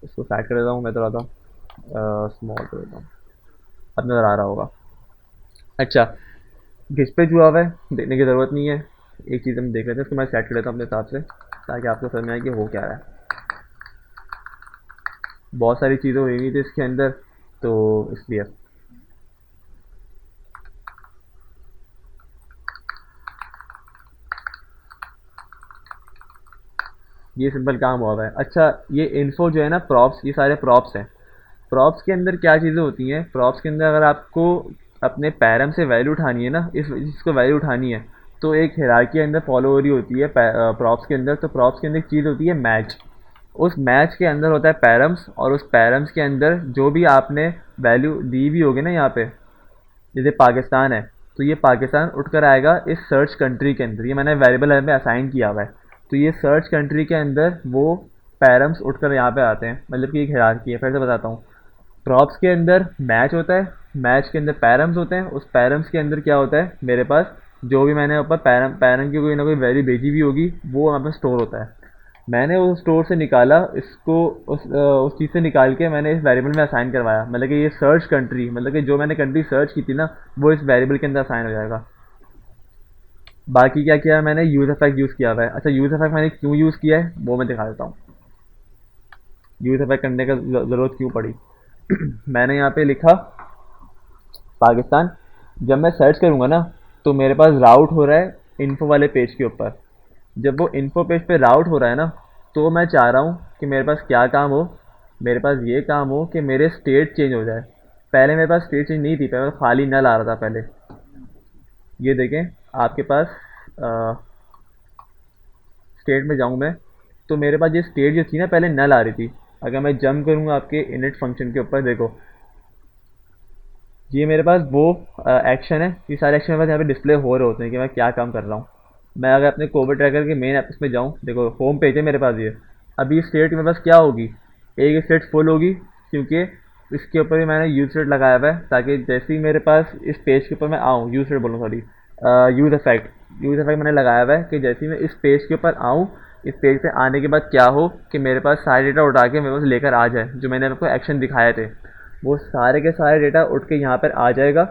Speaker 1: इसको साइड कर देता हूँ, मैं थोड़ा सा स्मॉल कर देता हूँ, अब नज़र आ रहा होगा। अच्छा, किस पे हुआ हुआ है देखने की ज़रूरत नहीं है, एक चीज़ हम देख लेते हैं, इसको मैं सेट कर लेता हूँ अपने हिसाब से ताकि आपको समझ में आए कि हो क्या रहा है। बहुत सारी चीज़ें हुई हुई थी इसके अंदर, तो इसलिए ये सिंपल काम हुआ हुआ है। अच्छा, ये इन्फो जो है ना, प्रॉप्स, ये सारे प्रॉप्स हैं। प्रॉप्स के अंदर क्या चीज़ें होती हैं, प्रॉप्स के अंदर अगर आपको अपने पैरम से वैल्यू उठानी है ना, इस इसको वैल्यू उठानी है, तो एक हिरार्की अंदर फॉलो हो रही होती है प्रॉप्स के अंदर। तो प्रॉप्स के अंदर एक चीज़ होती है मैच, उस मैच के अंदर होता है पैरम्स, और उस पैरम्स के अंदर जो भी आपने वैल्यू दी भी होगी ना, यहाँ पे जैसे पाकिस्तान है, तो ये पाकिस्तान उठकर आएगा इस सर्च कंट्री के अंदर। ये मैंने वेरिएबल में असाइन किया हुआ है, तो ये सर्च कंट्री के अंदर वो पैरम्स उठकर यहाँ पे आते हैं, मतलब कि एक हिरार्की है। फिर से बताता हूँ, प्रॉप्स के अंदर मैच होता है, मैच के अंदर पैरम्स होते हैं, उस पैरम्स के अंदर क्या होता है, मेरे पास जो भी मैंने ऊपर पैरम पैरम की कोई ना कोई वैल्यू भेजी भी होगी, वो वहाँ पर स्टोर होता है। मैंने उस स्टोर से निकाला इसको, उस चीज़ से निकाल के मैंने इस वेरिएबल में असाइन करवाया, मतलब कि ये सर्च कंट्री, मतलब कि जो मैंने कंट्री सर्च की थी ना, वो इस वेरिएबल के अंदर असाइन हो जाएगा। बाकी क्या किया, मैंने यूज़ इफेक्ट यूज़ किया हुआ है। अच्छा, यूज़ इफेक्ट मैंने क्यों यूज़ किया है वो मैं दिखा देता हूँ, यूज़ इफेक्ट करने का ज़रूरत क्यों पड़ी। मैंने यहाँ पे लिखा पाकिस्तान, जब मैं सर्च करूँगा ना तो मेरे पास राउट हो रहा है इन्फो वाले पेज के ऊपर। जब वो इन्फो पेज पे राउट हो रहा है ना, तो मैं चाह रहा हूँ कि मेरे पास क्या काम हो, मेरे पास ये काम हो कि मेरे स्टेट चेंज हो जाए। पहले मेरे पास स्टेट चेंज नहीं थी, पहले खाली नल आ रहा था पहले। ये देखें आपके पास स्टेट में जाऊँ मैं, तो मेरे पास ये स्टेट जो थी ना पहले नल आ रही थी। अगर मैं जंप करूँगा आपके इनिट फंक्शन के ऊपर, देखो ये मेरे पास वो एक्शन है, ये सारे एक्शन मेरे पास यहाँ पे डिस्प्ले हो रहे होते हैं कि मैं क्या काम कर रहा हूँ। मैं अगर अपने कोविड ट्रैकर के मेन ऐप में जाऊँ, देखो होम पेज है मेरे पास ये। अभी स्टेट मेरे पास क्या होगी, एक स्टेट फुल होगी, क्योंकि इसके ऊपर भी मैंने यूज स्टेट लगाया हुआ है, ताकि जैसे ही मेरे पास इस पेज के ऊपर मैं आऊँ, यूज स्टेट बोलूँ सॉरी, यूज इफेक्ट मैंने लगाया हुआ है कि जैसे ही मैं इस पेज के ऊपर आऊँ, इस पेज पे आने के बाद क्या हो कि मेरे पास सारे डेटा उठा के मेरे पास लेकर आ जाए, जो मैंने आपको एक्शन दिखाए थे, वो सारे के सारे डेटा उठ के यहाँ पर आ जाएगा।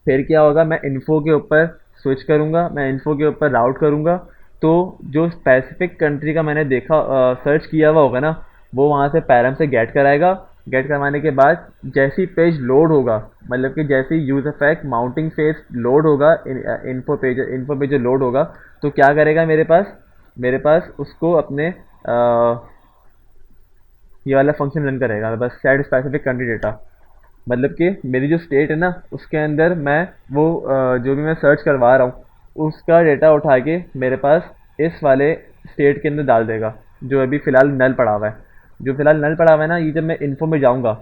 Speaker 1: फिर क्या होगा, मैं इन्फो के ऊपर स्विच करूँगा, मैं इन्फो के ऊपर राउट करूँगा, तो जो स्पेसिफिक कंट्री का मैंने देखा सर्च किया हुआ होगा ना, वो वहाँ से पैरम से गेट कराएगा। गेट करवाने के बाद जैसे ही पेज लोड होगा, मतलब कि जैसे ही use effect mounting phase load होगा, इन्फो पेज जो लोड होगा, तो क्या करेगा मेरे पास उसको अपने ये वाला फंक्शन रन करेगा, बस सेट स्पेसिफिक कंट्री डेटा। मतलब कि मेरी जो स्टेट है ना, उसके अंदर मैं वो जो भी मैं सर्च करवा रहा हूँ उसका डेटा उठा के मेरे पास इस वाले स्टेट के अंदर डाल देगा, जो अभी फ़िलहाल नल पड़ा हुआ है। जो फ़िलहाल नल पड़ा हुआ है ना, ये जब मैं इन्फो में जाऊँगा,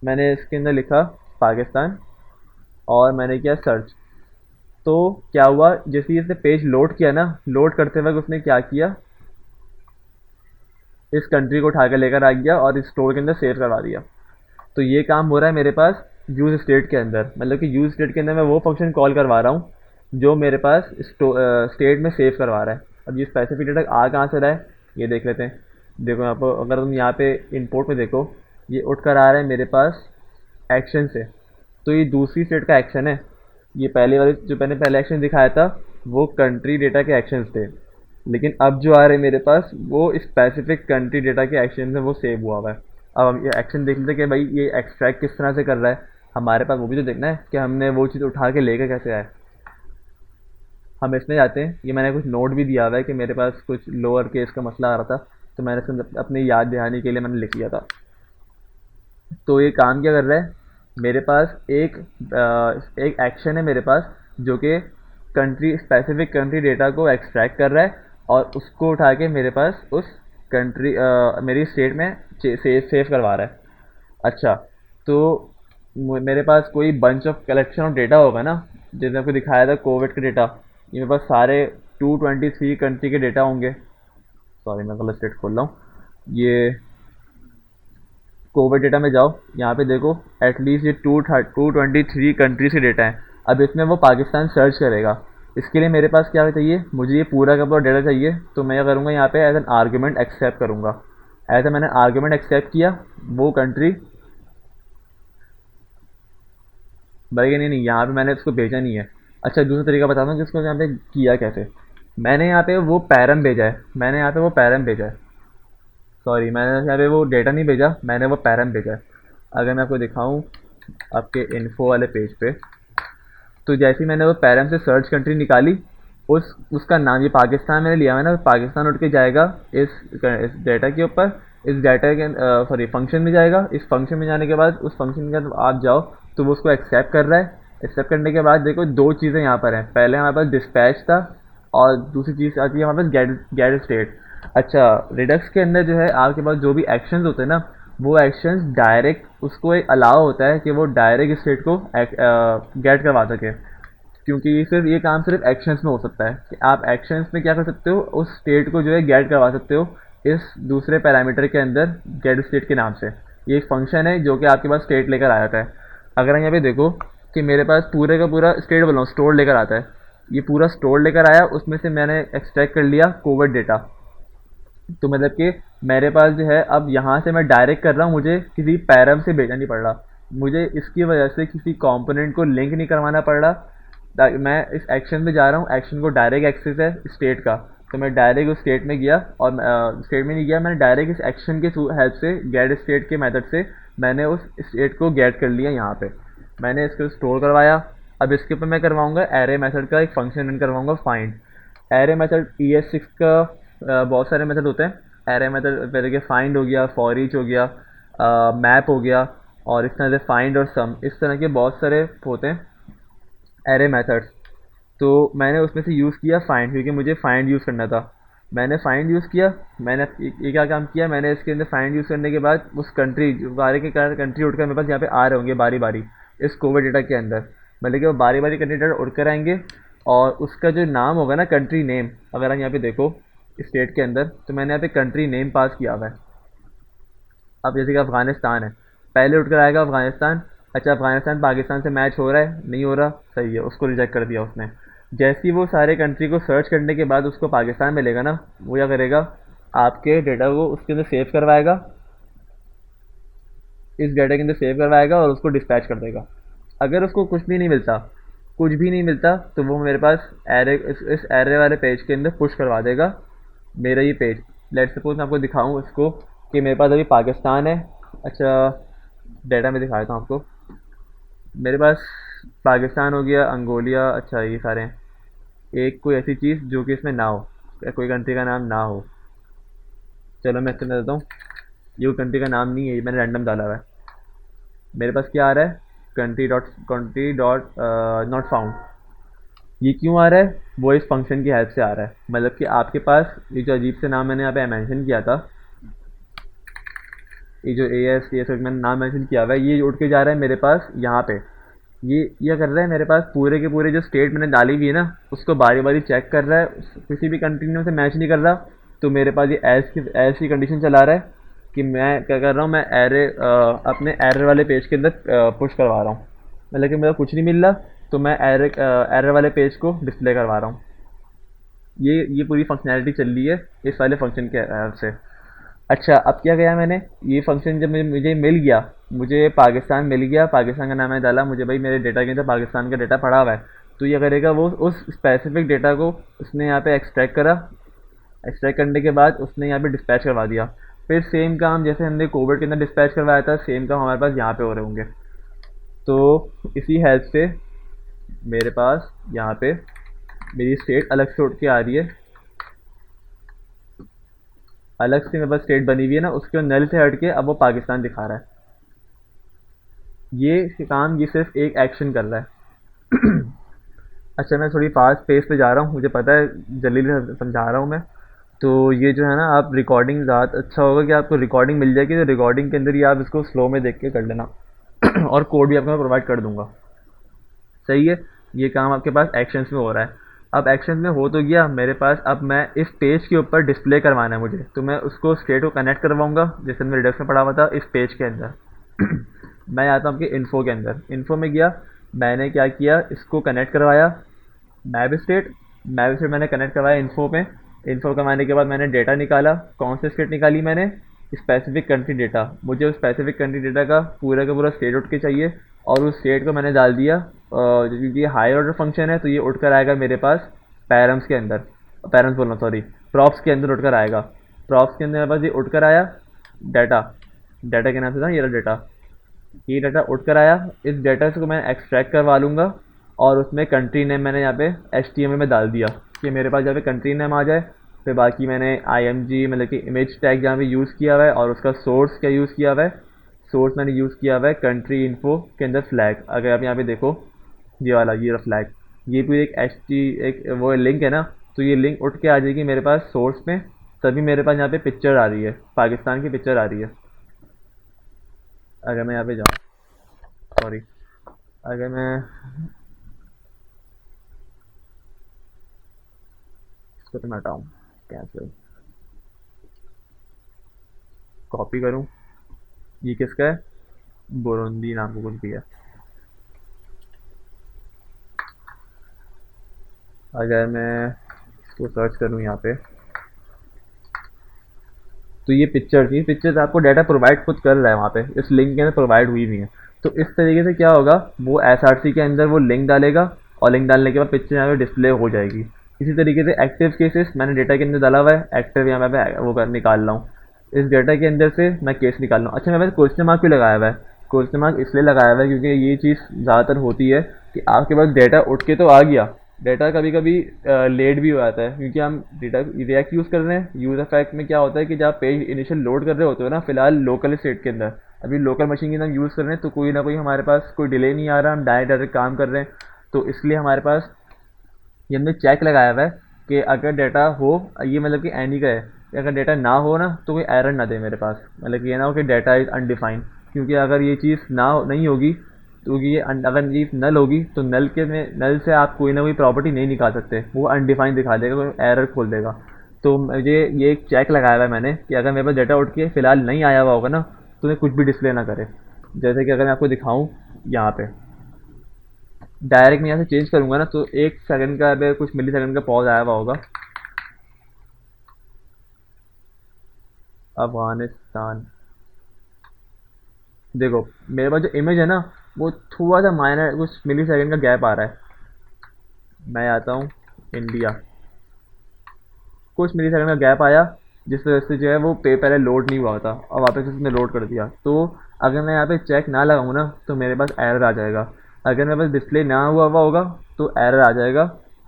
Speaker 1: मैंने इसके अंदर लिखा पाकिस्तान, और मैंने किया सर्च। तो क्या हुआ, जैसे ही इसने पेज लोड किया ना, लोड करते वक्त उसने क्या किया, इस कंट्री को उठा के लेकर आ गया और इस स्टोर के अंदर सेव करवा दिया। तो ये काम हो रहा है मेरे पास यूज स्टेट के अंदर, मतलब कि यूज स्टेट के अंदर मैं वो फंक्शन कॉल करवा रहा हूँ जो मेरे पास स्टेट में सेव करवा रहा है। अब ये स्पेसिफिक डेटा आ कहाँ से रहा है ये देख लेते हैं। देखो यहाँ पर, अगर तुम यहाँ पे इंपोर्ट में देखो, ये उठ कर आ रहा है मेरे पास एक्शन से। तो ये दूसरी स्टेट का एक्शन है। ये पहले वाले जो मैंने पहले एक्शन दिखाया था वो कंट्री डेटा के एक्शंस थे, लेकिन अब जो आ रहे हैं मेरे पास वो स्पेसिफिक कंट्री डेटा के एक्शन है, वो सेव हुआ हुआ है। अब हम ये एक्शन देख लेते हैं कि भाई ये एक्सट्रैक्ट किस तरह से कर रहा है। हमारे पास वो भी तो देखना है कि हमने वो चीज़ उठा के लेकर कैसे आए। हम इसमें जाते हैं, ये मैंने कुछ नोट भी दिया हुआ है कि मेरे पास कुछ लोअर केस का मसला आ रहा था, तो मैंने इसके अंदर अपनी याद दहानी के लिए मैंने लिख लिया था। तो ये काम क्या कर रहा है, मेरे पास एक एक्शन है मेरे पास जो कि कंट्री स्पेसिफिक कंट्री डेटा को एक्सट्रैक्ट कर रहा है और उसको उठा के मेरे पास उस कंट्री मेरी स्टेट में सेव करवा रहा है। अच्छा, तो मेरे पास कोई bunch of collection of data होगा ना, जैसे आपको दिखाया था कोविड के डेटा। ये मेरे पास सारे 223 कंट्री के डेटा होंगे। सॉरी, मैं गलत स्टेट खोल रहा हूँ। ये कोविड डेटा में जाओ, यहाँ पे देखो एटलीस्ट ये 223 कंट्रीज के डेटा है। अब इसमें वो पाकिस्तान सर्च करेगा। इसके लिए मेरे पास क्या चाहिए, मुझे ये पूरा का पूरा डेटा चाहिए। तो मैं क्या करूँगा, यहाँ पे एज एन आर्ग्यूमेंट एक्सेप्ट करूँगा। ऐसा मैंने आर्ग्यूमेंट एक्सेप्ट किया, वो कंट्री भाई नहीं नहीं, यहाँ पे मैंने इसको भेजा नहीं है। अच्छा, दूसरा तरीका बताता हूँ कि इसको यहाँ पे किया कैसे। मैंने यहाँ पे वो पैरम भेजा है, मैंने यहाँ पे वो पैरम भेजा है। सॉरी, मैंने यहाँ पे वो डेटा नहीं भेजा, मैंने वो पैरम भेजा है। अगर मैं आपको दिखाऊँ आपके इन्फो वाले पेज पे, तो जैसे ही मैंने वो पैरम से सर्च कंट्री निकाली, उसका नाम ये पाकिस्तान मैंने लिया है ना, पाकिस्तान उठ के जाएगा इस डेटा के ऊपर, इस डाटा के सॉरी फंक्शन में जाएगा। इस फंक्शन में जाने के बाद उस फंक्शन के अंदर आप जाओ तो वो उसको एक्सेप्ट कर रहा है। एक्सेप्ट करने के बाद देखो दो चीज़ें यहाँ पर हैं, पहले हमारे पास डिस्पैच था और दूसरी चीज़ आती है हमारे पास गेट गेट स्टेट। अच्छा, रिडक्स के अंदर जो है आपके पास जो भी एक्शंस होते हैं ना, वो एक्शंस डायरेक्ट उसको एक अलाउ होता है कि वो डायरेक्ट स्टेट को गेट करवा सके। क्योंकि सिर्फ ये काम सिर्फ एक्शंस में हो सकता है कि आप एक्शंस में क्या कर सकते हो, उस स्टेट को जो है गेट करवा सकते हो इस दूसरे पैरामीटर के अंदर गेट स्टेट के नाम से। ये एक फंक्शन है जो कि आपके पास स्टेट लेकर आ जाता है। अगर हम यहाँ पे देखो कि मेरे पास पूरे का पूरा स्टेट बोला स्टोर लेकर आता है, ये पूरा स्टोर लेकर आया, उसमें से मैंने एक्सट्रैक्ट कर लिया कोविड डेटा। तो मतलब कि मेरे पास जो है अब यहाँ से मैं डायरेक्ट कर रहा हूँ, मुझे किसी पैरम से भेजना नहीं पड़ रहा, मुझे इसकी वजह से किसी कंपोनेंट को लिंक नहीं करवाना पड़ रहा। मैं इस एक्शन में जा रहा हूँ, एक्शन को डायरेक्ट एक्सेस है स्टेट का, तो मैं डायरेक्ट उस स्टेट में गया और स्टेट में नहीं गया, मैंने डायरेक्ट इस एक्शन के हेल्प से गेट स्टेट के मेथड से मैंने उस स्टेट को गेट कर लिया। यहाँ पे मैंने इसको स्टोर करवाया। अब इसके ऊपर मैं करवाऊँगा एरे मेथड का एक फंक्शन रन करवाऊँगा, फाइंड एरे मेथड। ES6 का बहुत सारे मेथड होते हैं। एरे मेथड जैसे कि फाइंड हो गया, फॉर ईच हो गया, मैप हो गया, और इस तरह से फाइंड और सम, इस तरह के बहुत सारे होते हैं एरे मेथड्स। तो मैंने उसमें से यूज़ किया फाइंड, क्योंकि मुझे फाइंड यूज़ करना था। मैंने फाइंड यूज़ किया। मैंने ये क्या काम किया, मैंने इसके अंदर फाइंड यूज़ करने के बाद उस कंट्री बारे के कंट्री उठकर मेरे पास यहाँ पे आ रहे होंगे बारी बारी इस कोविड डेटा के अंदर, मतलब कि वो बारी बारी कंट्री डेटा उड़कर आएंगे और उसका जो नाम होगा ना कंट्री नेम, अगर आप यहाँ पे देखो स्टेट के अंदर, तो मैंने यहाँ पे कंट्री नेम पास किया हुआ है। अब जैसे कि अफ़गानिस्तान है, पहले उठकर आएगा अफ़गानिस्तान। अच्छा, अफ़गानिस्तान पाकिस्तान से मैच हो रहा है, नहीं हो रहा, सही है, उसको रिजेक्ट कर दिया उसने। जैसे ही वो सारे कंट्री को सर्च करने के बाद उसको पाकिस्तान मिलेगा ना, वो क्या करेगा, आपके डेटा को उसके अंदर सेव करवाएगा, इस डेटा के अंदर सेव करवाएगा और उसको डिस्पैच कर देगा। अगर उसको कुछ भी नहीं मिलता, कुछ भी नहीं मिलता, तो वो मेरे पास एरे इस एरे वाले पेज के अंदर पुश करवा देगा मेरा ये पेज। लेट सपोज मैं आपको दिखाऊं इसको कि मेरे पास अभी पाकिस्तान है। अच्छा, डेटा में दिखा देता हूँ आपको। मेरे पास पाकिस्तान हो गया, अंगोलिया, अच्छा ये सारे हैं। एक कोई ऐसी चीज़ जो कि इसमें ना हो, या कोई कंट्री का नाम ना हो। चलो मैं इसके अंदर देता हूँ, ये कंट्री का नाम नहीं है, ये मैंने रैंडम डाला हुआ है। मेरे पास क्या आ रहा है, कंट्री डॉट नॉट फाउंड। ये क्यों आ रहा है, वो इस फंक्शन की हेल्प से आ रहा है। मतलब कि आपके पास ये जो अजीब से नाम मैंने यहाँ पे मेंशन किया था, ये जो AS ये सब मैंने नाम मेंशन किया हुआ है, ये उठ के जा रहा है मेरे पास यहाँ पे ये कर रहा है मेरे पास पूरे के पूरे जो स्टेट मैंने डाली हुई है ना उसको बारी बारी चेक कर रहा है, किसी भी कंट्री में से मैच नहीं कर रहा। तो मेरे पास ये ऐसी कंडीशन चला रहा है कि मैं क्या कर रहा हूँ, मैं एरे अपने एरर वाले पेज के अंदर पुश करवा रहा हूँ, मतलब कि मेरा कुछ नहीं मिल रहा, तो मैं एरर वाले पेज को डिस्प्ले करवा रहा हूँ। ये पूरी फंक्शनैलिटी चल रही है इस वाले फंक्शन के से। अच्छा, अब क्या गया मैंने, ये फंक्शन जब मुझे मिल गया, मुझे पाकिस्तान मिल गया, पाकिस्तान का नाम मैंने डाला, मुझे भाई मेरे डेटा के अंदर पाकिस्तान का डेटा पड़ा हुआ है। तो ये करेगा, वो उस स्पेसिफिक डेटा को उसने यहाँ पे एक्सट्रैक्ट करा, एक्सट्रैक्ट करने के बाद उसने यहाँ पे डिस्पैच करवा दिया। फिर सेम काम जैसे हमने कोविड के अंदर डिस्पैच करवाया था, सेम काम हमारे पास यहाँ पे हो रहे होंगे। तो इसी हेल्प से मेरे पास यहाँ पे मेरी स्टेट अलग से उठ के आ रही है, अलग से मेरे पास स्टेट बनी हुई है ना, उसके नल से हट के अब वो पाकिस्तान दिखा रहा है। ये काम ये सिर्फ एक एक्शन कर रहा है। अच्छा, मैं थोड़ी फास्ट पेस पे जा रहा हूँ, मुझे पता है, जल्दी से समझा रहा हूँ मैं। तो ये जो है ना, आप रिकॉर्डिंग ज़्यादा अच्छा होगा कि आपको रिकॉर्डिंग मिल जाएगी, तो रिकॉर्डिंग के अंदर ही आप इसको स्लो में देख के कर लेना। और कोड भी आपको मैं प्रोवाइड कर दूंगा। सही है, ये काम आपके पास एक्शंस में हो रहा है। अब एक्शंस में हो तो गया मेरे पास, अब मैं इस पेज के ऊपर डिस्प्ले करवाना है मुझे, तो मैं उसको स्टेट को कनेक्ट करवाऊंगा जैसे मैं रिडक्स में पढ़ा हुआ था इस पेज के अंदर। मैं आता हूँ आपके इन्फो के अंदर, इन्फो में गया, मैंने क्या किया, इसको कनेक्ट करवाया, मैप स्टेट मैंने कनेक्ट करवाया इन्फो में। इन्फो करवाने के बाद मैंने डेटा निकाला, कौन से स्टेट निकाली मैंने, स्पेसिफिक कंट्री डेटा। मुझे उस स्पेसिफिक कंट्री डेटा का पूरा स्टेट उठ के चाहिए, और उस स्टेट को मैंने डाल दिया, क्योंकि ये हायर ऑर्डर फंक्शन है तो ये उठ कर आएगा मेरे पास पैरम्स के अंदर, पैरम्स बोलना सॉरी, प्रॉप्स के अंदर उठ कर आएगा। प्रॉप्स के अंदर मेरे पास ये उठ कर आया डाटा, डाटा के नाम से था ये डाटा, ये डाटा उठ कर आया। इस डाटा से को मैं एक्सट्रैक्ट करवा लूँगा, और उसमें कंट्री नेम मैंने यहाँ पे HTML में डाल दिया कि मेरे पास जहाँ पे कंट्री नेम आ जाए। फिर बाकी मैंने IMG मतलब कि इमेज टैग जहाँ पे यूज़ किया हुआ है, और उसका सोर्स क्या यूज़ किया हुआ है, सोर्स मैंने यूज़ किया हुआ है कंट्री इन्फो के अंदर फ्लैग। अगर आप यहाँ पे देखो, ये वाला ये रहा फ्लैग, ये पूरी एक वो लिंक है ना, तो ये लिंक उठ के आ जाएगी मेरे पास सोर्स में। तभी मेरे पास यहाँ पे पिक्चर आ रही है, पाकिस्तान की पिक्चर आ रही है। अगर मैं यहाँ पे जाऊँ, सॉरी, अगर मैं इसको तो मैं हटाऊँ, कैंसिल, कॉपी करूँ, ये किसका है, बुरुंदी नाम का कुछ भी है। अगर मैं इसको सर्च करूँ यहाँ पे, तो ये पिक्चर्स आपको डाटा प्रोवाइड खुद कर रहा है, वहाँ पे इस लिंक के अंदर प्रोवाइड हुई हुई है। तो इस तरीके से क्या होगा, वो SRC के अंदर वो लिंक डालेगा, और लिंक डालने के बाद पिक्चर यहाँ पे डिस्प्ले हो जाएगी। इसी तरीके से एक्टिव केसेस मैंने डेटा के अंदर डाला हुआ है, एक्टिव यहाँ पे वो कर निकाल रहा हूँ, इस डेटा के अंदर से मैं केस निकाल रहा हूँ। अच्छा, मैं क्वेश्चन मार्क भी लगाया हुआ है, क्वेश्चन मार्क इसलिए लगाया हुआ है क्योंकि ये चीज़ ज़्यादातर होती है कि आपके पास डेटा उठ के तो आ गया, डेटा कभी कभी लेट भी हो जाता है, क्योंकि हम डेटा रिएक्ट यूज़ कर रहे हैं। यूज़ इफेक्ट में क्या होता है कि जब आप पेज इनिशियल लोड कर रहे होते हो ना, फिलहाल लोकल स्टेट के अंदर, अभी लोकल मशीन के अंदर यूज़ कर रहे हैं, तो कोई ना कोई हमारे पास कोई डिले नहीं आ रहा, हम डायरेक्ट काम कर रहे हैं। तो इसलिए हमारे पास ये हमने चेक लगाया हुआ है कि अगर डाटा हो, ये मतलब कि एनी का है कि अगर डाटा ना हो ना तो कोई एरर ना दे मेरे पास, मतलब कि ये ना हो कि डाटा इज़ अनडिफाइंड। क्योंकि अगर ये चीज़ नहीं होगी, तो ये अगर ये नल होगी तो नल से आप कोई ना कोई प्रॉपर्टी नहीं निकाल सकते, वो अनडिफाइंड दिखा देगा, कोई एरर खोल देगा। तो मुझे ये एक चेक लगाया हुआ है मैंने कि अगर मेरे पास डाटा उठ के फ़िलहाल नहीं आया हुआ होगा ना, तो ये कुछ भी डिस्प्ले ना करे। जैसे कि अगर मैं आपको दिखाऊँ यहाँ पे, डायरेक्ट मैं यहाँ से चेंज करूँगा ना, तो 1 सेकंड का, अगर कुछ मिली सेकंड का पॉज आया हुआ होगा। अफगानिस्तान, देखो मेरे पास जो इमेज है ना, वो थोड़ा सा माइनर कुछ मिली सेकंड का गैप आ रहा है। मैं आता हूँ इंडिया, कुछ मिली सेकंड का गैप आया, जिस वजह से जो है वो पहले लोड नहीं हुआ था, और वापस उसने लोड कर दिया। तो अगर मैं यहाँ पे चेक ना लगाऊँ ना, तो मेरे पास एरर आ जाएगा। अगर मेरे पास डिस्प्ले ना हुआ होगा तो एरर आ जाएगा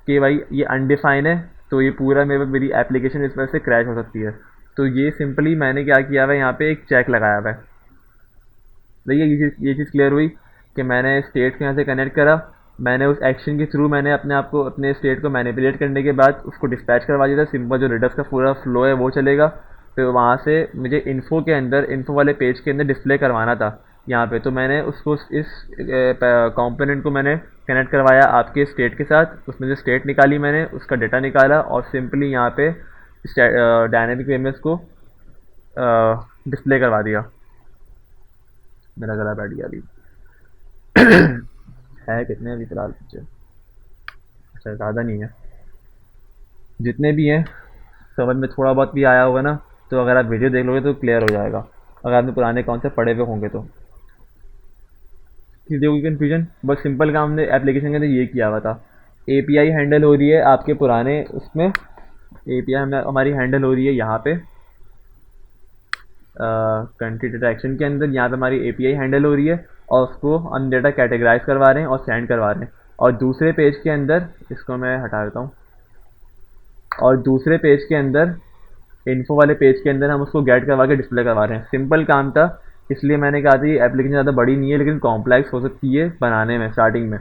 Speaker 1: कि भाई ये अनडिफाइन है, तो ये पूरा मेरी एप्लीकेशन इस वजह से क्रैश हो सकती है। तो ये सिंपली मैंने क्या किया हुआ है, यहाँ पे एक चेक लगाया हुआ है। देखिए ये चीज़ क्लियर हुई कि मैंने स्टेट को यहाँ से कनेक्ट करा, मैंने उस एक्शन के थ्रू मैंने अपने आप को, अपने स्टेट को मैनिपुलेट करने के बाद उसको डिस्पैच करवा दिया था। सिंपल जो रिडक्स का पूरा फ्लो है वो चलेगा। फिर वहाँ से मुझे इन्फो के अंदर, इन्फो वाले पेज के अंदर डिस्प्ले करवाना था। यहाँ पे। तो मैंने उसको इस कंपोनेंट को मैंने कनेक्ट करवाया आपके स्टेट के साथ, उसमें से स्टेट निकाली मैंने, उसका डेटा निकाला और सिंपली यहाँ पे डायनेमिक वे में इसको डिस्प्ले करवा दिया। मेरा गला बैठ गया अभी। है कितने अभी फिलहाल बच्चे? अच्छा, ज़्यादा नहीं है। जितने भी हैं समझ में थोड़ा बहुत भी आया होगा ना, तो अगर आप वीडियो देख लोगे तो क्लियर हो जाएगा, अगर आपने पुराने कॉन्सेप्ट पढ़े हुए होंगे तो। चीज़ों की कन्फ्यूजन बस सिंपल काम हमने एप्लीकेशन के अंदर ये किया हुआ था। एपीआई हैंडल हो रही है आपके पुराने उसमें, एपीआई हमारी हैंडल हो रही है यहाँ पे कंट्री डिटेक्शन के अंदर। यहाँ पे हमारी एपीआई हैंडल हो रही है और उसको हम डेटा कैटेगराइज करवा रहे हैं और सेंड करवा रहे हैं। और दूसरे पेज के अंदर, इसको मैं हटा देता हूँ, और दूसरे पेज के अंदर इन्फो वाले पेज के अंदर हम उसको गेट करवा के डिस्प्ले करवा रहे हैं। सिंपल काम था, इसलिए मैंने कहा थी एप्लीकेशन ज़्यादा बड़ी नहीं है लेकिन कॉम्प्लेक्स हो सकती है बनाने में स्टार्टिंग में,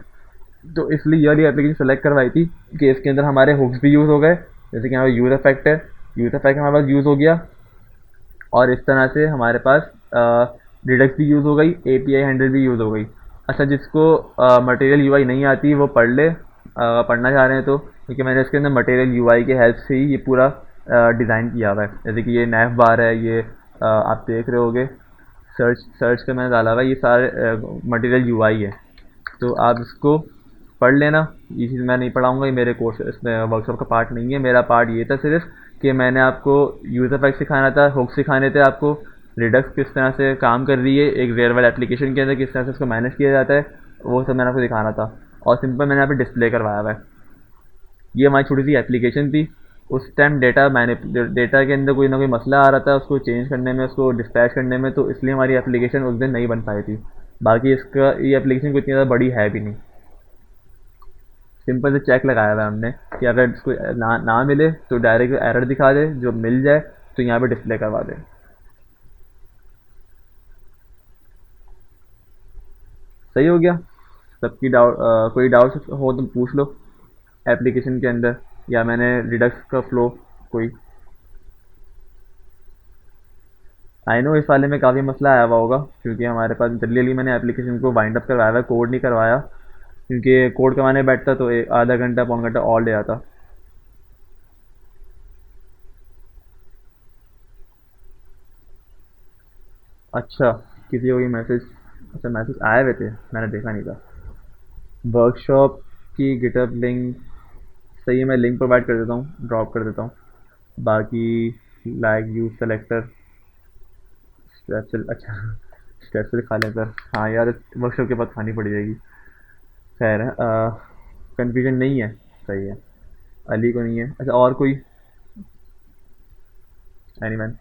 Speaker 1: तो इसलिए ये वाली एप्लीकेशन सेलेक्ट करवाई थी कि इसके अंदर हमारे हुक्स भी यूज़ हो गए, जैसे कि हमारा यूज़ इफेक्ट है, यूज़ इफेक्ट हमारे पास यूज़ हो गया, और इस तरह से हमारे पास डिडक्स भी यूज़ हो गई, एपीआई हैंडल भी यूज़ हो गई। अच्छा, जिसको मटेरियल यूआई नहीं आती वो पढ़ ले, पढ़ना चाह रहे हैं तो, क्योंकि मैंने इसके अंदर मटेरियल यूआई के हेल्प से ही ये पूरा डिज़ाइन किया हुआ है। जैसे कि ये नैफ बार है, ये आप देख रहे होगे, सर्च सर्च का मैंने डाला हुआ है, ये सारे मटेरियल यूआई है, तो आप इसको पढ़ लेना। ये चीज़ मैं नहीं पढ़ाऊँगा, ये मेरे कोर्स इसमें वर्कशॉप का पार्ट नहीं है। मेरा पार्ट ये था सिर्फ कि मैंने आपको यूज़र इफेक्ट सिखाना था, हुक सिखाने थे आपको, रिडक्स किस तरह से काम कर रही है एक रियल वर्ल्ड एप्लीकेशन के अंदर, किस तरह से उसको मैनेज किया जाता है, वो सब मैंने आपको दिखाना था। और सिंपल मैंने यहाँ पे डिस्प्ले करवाया हुआ है। ये हमारी छोटी सी एप्लीकेशन थी। उस टाइम डेटा के अंदर कोई ना कोई मसला आ रहा था उसको चेंज करने में, उसको डिस्पैच करने में, तो इसलिए हमारी एप्लीकेशन उस दिन नहीं बन पाई थी। बाकी इसका ये एप्लीकेशन कोई इतनी ज़्यादा बड़ी है भी नहीं। सिंपल से चेक लगाया हुआ है हमने कि अगर इसको ना मिले तो डायरेक्ट एरर दिखा दे, जो मिल जाए तो यहाँ पे डिस्प्ले करवा दे। सही हो गया? सबकी डाउट, कोई डाउट हो तो पूछ लो एप्लीकेशन के अंदर, या मैंने रिडक्स का फ्लो कोई। आई नो इस वाले में काफ़ी मसला आया हुआ होगा, क्योंकि हमारे पास जल्दी मैंने एप्लीकेशन को वाइंड अप करवाया हुआ है, कोड नहीं करवाया, क्योंकि कोड करवाने बैठता तो आधा घंटा पौन घंटा और ले जाता। अच्छा, किसी को ये मैसेज, अच्छा मैसेज आए हुए थे, मैंने देखा नहीं था। वर्कशॉप की गिटअप लिंक, सही है, मैं लिंक प्रोवाइड कर देता हूँ, ड्रॉप कर देता हूँ। बाकी लाइक यूज सेलेक्टर स्ट्रेचल, अच्छा स्ट्रेचल खा लें सर, हाँ यार वर्कशॉप के बाद खानी पड़ जाएगी। खैर है, कन्फ्यूजन नहीं है, सही है। अली को नहीं है, अच्छा और कोई? एनीवन?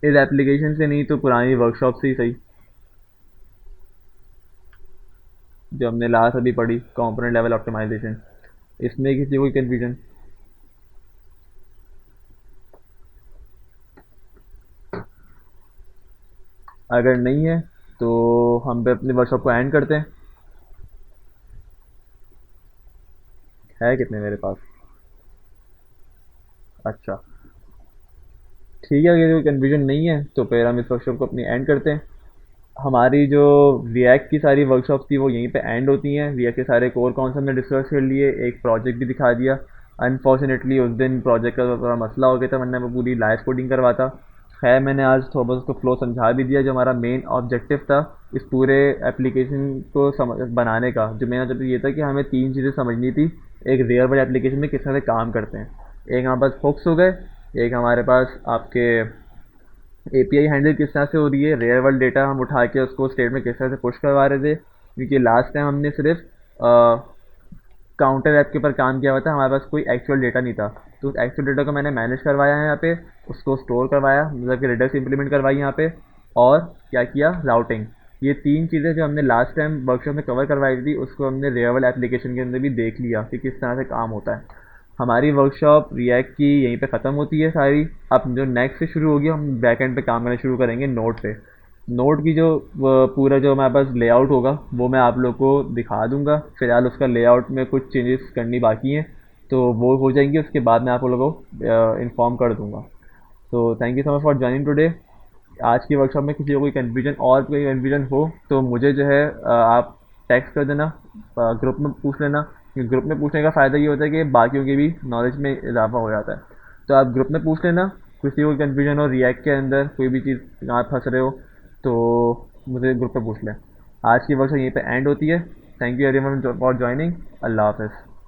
Speaker 1: इस एप्लीकेशन से नहीं तो पुरानी वर्कशॉप से ही सही, जो हमने लास्ट अभी पढ़ी, कंपोनेंट लेवल ऑप्टिमाइजेशन, इसमें किसी को कोई कन्फ्यूजन? अगर नहीं है तो हम पे अपनी वर्कशॉप को एंड करते हैं। है कितने मेरे पास? अच्छा ठीक है, अगर कोई कन्फ्यूजन नहीं है तो फिर हम इस वर्कशॉप को अपनी एंड करते हैं। हमारी जो रिएक्ट की सारी वर्कशॉप थी वो यहीं पे एंड होती हैं। रिएक्ट के सारे कोर कॉन्सेप्ट हमने डिस्कस कर लिए, एक प्रोजेक्ट भी दिखा दिया। अनफॉर्चुनेटली उस दिन प्रोजेक्ट का थोड़ा मसला हो गया था, वरना मैं पूरी लाइव कोडिंग करवाता। खैर मैंने आज थोड़ा बहुत उसको फ्लो समझा भी दिया। जो हमारा मेन ऑब्जेक्टिव था इस पूरे एप्लीकेशन को बनाने का, जो मेन ऑब्जेक्टिव ये था कि हमें तीन चीज़ें समझनी थी एक रियल वर्ल्ड एप्लीकेशन में किस तरह से काम करते हैं। एक हमारे पास हुक्स हो गए, एक हमारे पास आपके एपीआई हैंडल किस तरह से हो रही है, रियल वर्ल्ड डेटा हम उठा के उसको स्टेट में किस तरह से पुश करवा रहे थे, क्योंकि लास्ट टाइम हमने सिर्फ काउंटर ऐप के ऊपर काम किया हुआ था, हमारे पास कोई एक्चुअल डेटा नहीं था। तो उस एक्चुअल डेटा को मैंने मैनेज करवाया है यहाँ पे, उसको स्टोर करवाया, मतलब कि रिडक्स इंप्लीमेंट करवाई यहाँ पे, और क्या किया, राउटिंग। ये तीन चीज़ें जो हमने लास्ट टाइम वर्कशॉप में कवर करवाई थी उसको हमने रियल वर्ल्ड एप्लीकेशन के अंदर भी देख लिया कि किस तरह से काम होता है। हमारी वर्कशॉप रिएक्ट की यहीं पे ख़त्म होती है सारी। अब जो नेक्स्ट से शुरू होगी, हम बैक एंड पे काम करना शुरू करेंगे नोड पे। नोड की जो पूरा जो हमारे पास लेआउट होगा वो मैं आप लोग को दिखा दूंगा। फिलहाल उसका लेआउट में कुछ चेंजेस करनी बाकी हैं, तो वो हो जाएंगे, उसके बाद मैं आप लोगों को इन्फॉर्म कर दूंगा। तो thank you so much for joining today. आज की वर्कशॉप में किसी को कोई कन्फ्यूजन और कोई कन्फ्यूजन हो तो मुझे जो है आप टेक्स्ट कर देना, ग्रुप में पूछ लेना, क्योंकि ग्रुप में पूछने का फ़ायदा ये होता है कि बाकियों के भी नॉलेज में इजाफा हो जाता है। तो आप ग्रुप में पूछ लेना, किसी को कन्फ्यूजन हो रिएक्ट के अंदर कोई भी चीज़ जहाँ फंस रहे हो तो मुझे ग्रुप पे पूछ लें। आज की वर्कशॉप यहीं पे एंड होती है। Thank you everyone for joining. अल्लाह हाफ़िज़।